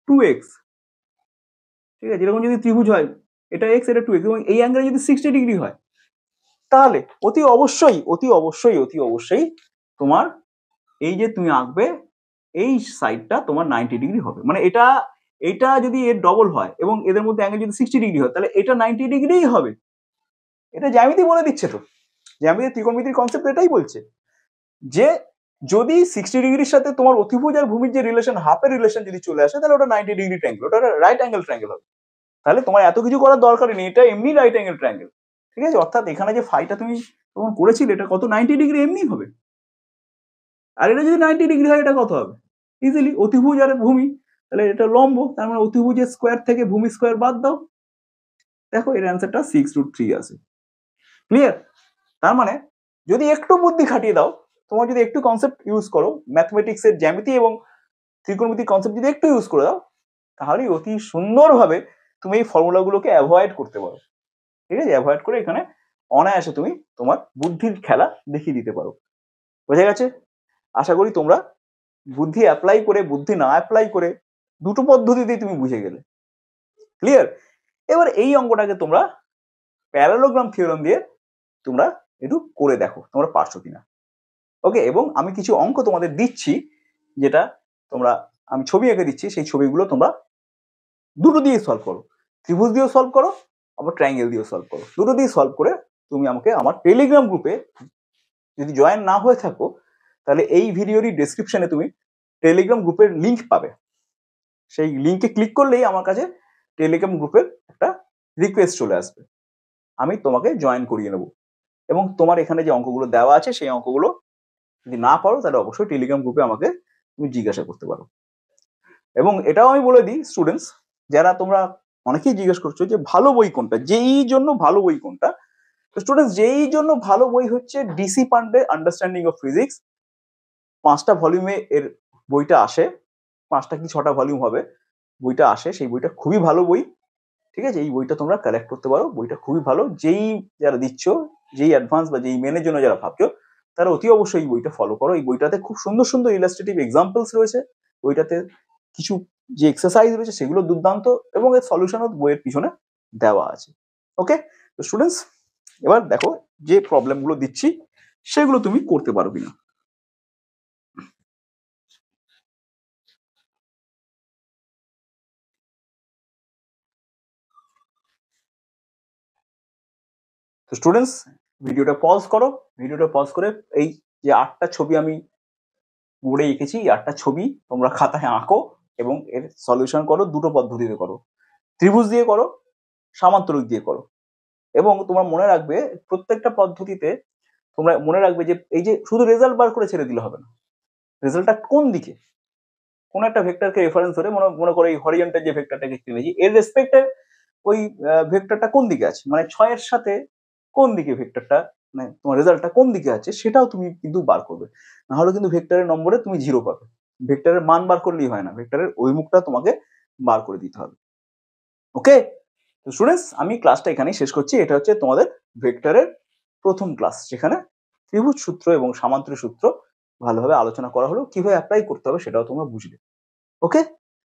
2x, ঠিক আছে, এরকম যদি ত্রিভুজ হয় এটা এক্স এটা 2x এবং এই অ্যাঙ্গেলে যদি 60 ডিগ্রি হয় তাহলে অতি অবশ্যই অতি অবশ্যই অতি অবশ্যই তোমার এই যে তুমি আঁকবে এই সাইডটা তোমার 90 ডিগ্রি হবে। মানে এটা এটা যদি এর ডবল হয় এবং এদের মধ্যে অ্যাঙ্গেল যদি 60 ডিগ্রি হয় তাহলে এটা 90 ডিগ্রিই হবে। এটা জ্যামিতি বলে দিচ্ছে তো, জ্যামিতি ত্রিকোণমিতির কনসেপ্ট এটাই বলছে যে যদি 60 ডিগ্রির সাথে তোমার অতিভুজ আর ভূমির যে রিলেশন হাফের রিলেশন যদি চলে আসে তাহলে ওটা 90 ডিগ্রি ট্রায়াঙ্গেল, ওটা রাইট অ্যাঙ্গেল ট্রায়াঙ্গেল হবে। তাহলে তোমার এত কিছু করার দরকারই নেই, এটা এমনি রাইট অ্যাঙ্গেল ট্রায়াঙ্গেল, ঠিক আছে। অর্থাৎ এখানে যে ফাইটা তুমি তখন করেছিলে এটা কত 90 ডিগ্রি এমনি হবে। আর এটা যদি 90 ডিগ্রি হয় এটা কত হবে, ইজিলি অতিভুজ আর ভূমি, তাহলে এটা লম্ব, তার মানে অতিভুজের স্কোয়ার থেকে ভূমি স্কোয়ার বাদ দাও, দেখো এর অ্যান্সারটা 6√3 আছে। ক্লিয়ার? তার মানে যদি একটু বুদ্ধি খাটিয়ে দাও, তোমার যদি একটু কনসেপ্ট ইউজ করো, ম্যাথমেটিক্স এর জ্যামিতি এবং ত্রিকোণমিতির কনসেপ্ট যদি একটু ইউজ করে দাও তাহলে অতি সুন্দরভাবে তুমি এই ফর্মুলাগুলোকে অ্যাভয়েড করতে পারো, ঠিক আছে। অ্যাভয়েড করে এখানে অনায়াসে তুমি তোমার বুদ্ধির খেলা দেখিয়ে দিতে পারো। বোঝা গেছে? আশা করি তোমরা বুদ্ধি অ্যাপ্লাই করে বুদ্ধি না অ্যাপ্লাই করে দুটো পদ্ধতিতেই তুমি বুঝে গেলে। ক্লিয়ার? এবার এই অঙ্কটাকে তোমরা প্যারালোগ্রাম থিওরেম দিয়ে তোমরা একটু করে দেখো তোমরা পারছো কিনা। ওকে, এবং আমি কিছু অঙ্ক তোমাদের দিচ্ছি যেটা তোমরা, আমি ছবি এঁকে দিচ্ছি, সেই ছবিগুলো তোমরা দুটো দিয়ে সলভ করো, ত্রিভুজ দিয়েও সলভ করো আবার ট্রায়াঙ্গেল দিয়েও সলভ করো। দুটো দিয়ে সলভ করে তুমি আমাকে আমার টেলিগ্রাম গ্রুপে যদি জয়েন না হয়ে থাকো তাহলে এই ভিডিওরই ডেসক্রিপশনে তুমি টেলিগ্রাম গ্রুপের লিংক পাবে, সেই লিংকে ক্লিক করলেই আমার কাছে টেলিগ্রাম গ্রুপের একটা রিকোয়েস্ট চলে আসবে, আমি তোমাকে জয়েন করিয়ে নেব। এবং তোমার এখানে যে অঙ্কগুলো দেওয়া আছে সেই অঙ্কগুলো যদি না পারো তাহলে অবশ্যই টেলিগ্রাম গ্রুপে আমাকে তুমি জিজ্ঞাসা করতে পারো। এবং এটাও আমি বলে দিই স্টুডেন্টস, যারা তোমরা অনেকেই জিজ্ঞেস করছো যে ভালো বই কোনটা, যেই জন্য ভালো বই কোনটা, তো স্টুডেন্টস যেই জন্য ভালো বই হচ্ছে DC Pandey understanding of physics. 5টা ভলিউমে এর বইটা আসে, 5টা কি 6টা ভলিউম হবে বইটা আসে, সেই বইটা খুবই ভালো বই, ঠিক আছে। এই বইটা তোমরা কালেক্ট করতে পারো, বইটা খুবই ভালো। যেই যারা দিচ্ছ, যেই অ্যাডভান্স বা যেই মেনের জন্য যারা ভাবছো তারা অতি অবশ্যই এই বইটা ফলো করো। এই বইটাতে খুব সুন্দর সুন্দর ইলাস্ট্রেটিভ এক্সাম্পলস রয়েছে, বইটাতে কিছু যে এক্সারসাইজ রয়েছে সেগুলো দুর্দান্ত এবং এর সলিউশনও বইয়ের পিছনে দেওয়া আছে। ওকে, তো স্টুডেন্টস এবার দেখো যে প্রবলেমগুলো দিচ্ছি সেগুলো তুমি করতে পারো কিনা। তো স্টুডেন্টস ভিডিওটা পজ করো, ভিডিওটা পজ করে এই যে 8টা ছবি আমি বোর্ডে এঁকেছি, এই 8টা ছবি তোমরা খাতায় আঁকো এবং এর সলিউশন করো। দুটো পদ্ধতিতে করো, ত্রিভুজ দিয়ে করো, সামান্তরিক দিয়ে করো। এবং তোমরা মনে রাখবে প্রত্যেকটা পদ্ধতিতে তোমরা মনে রাখবে যে এই যে শুধু রেজাল্ট বার করে ছেড়ে দিলে হবে না, রেজাল্টটা কোন দিকে, কোন একটা ভেক্টরকে রেফারেন্স ধরে মনে করো এই হরিজন্টাল যে ভেক্টরটাকে কিনেছি এর রেসপেক্টে ওই ভেক্টরটা কোন দিকে আছে, মানে 6 এর সাথে কোন দিকে ভেক্টরটা, মানে তোমার রেজাল্টটা কোন দিকে আছে সেটাও তুমি কিন্তু বার করবে, না হলে কিন্তু ভেক্টরের নম্বরে তুমি 0 পাবে। ভেক্টরের মান বার করলেই হয় না, ভেক্টরের অভিমুখটা তোমাকে বার করে দিতে হবে। ওকে, তো স্টুডেন্টস আমি ক্লাসটা এখানেই শেষ করছি। এটা হচ্ছে তোমাদের ভেক্টরের প্রথম ক্লাস, যেখানে ত্রিভুজ সূত্র এবং সামান্তরিক সূত্র ভালোভাবে আলোচনা করা হলো, কিভাবে অ্যাপ্লাই করতে হবে সেটাও তোমরা বুঝলে। ওকে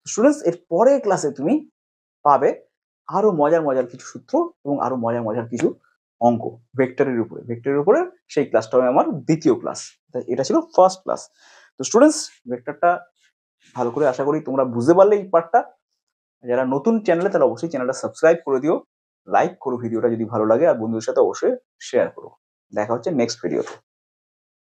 স্টুডেন্টস, এর পরের ক্লাসে তুমি পাবে আরো মজার মজার কিছু সূত্র এবং আরো মজার মজার কিছু অঙ্ক ভেক্টরের উপরে। ভেক্টরের উপরে সেই ক্লাসটা আমার দ্বিতীয় ক্লাস, এটা ছিল ফার্স্ট ক্লাস। তো স্টুডেন্টস ভেক্টরটা ভালো করে আশা করি তোমরা বুঝতে পারলে এই পার্টটা। যারা নতুন চ্যানেলে তারা অবশ্যই চ্যানেলটা সাবস্ক্রাইব করে দিও, লাইক করো ভিডিওটা যদি ভালো লাগে, আর বন্ধুদের সাথে অবশ্যই শেয়ার করো। দেখা হচ্ছে নেক্সট ভিডিওতে।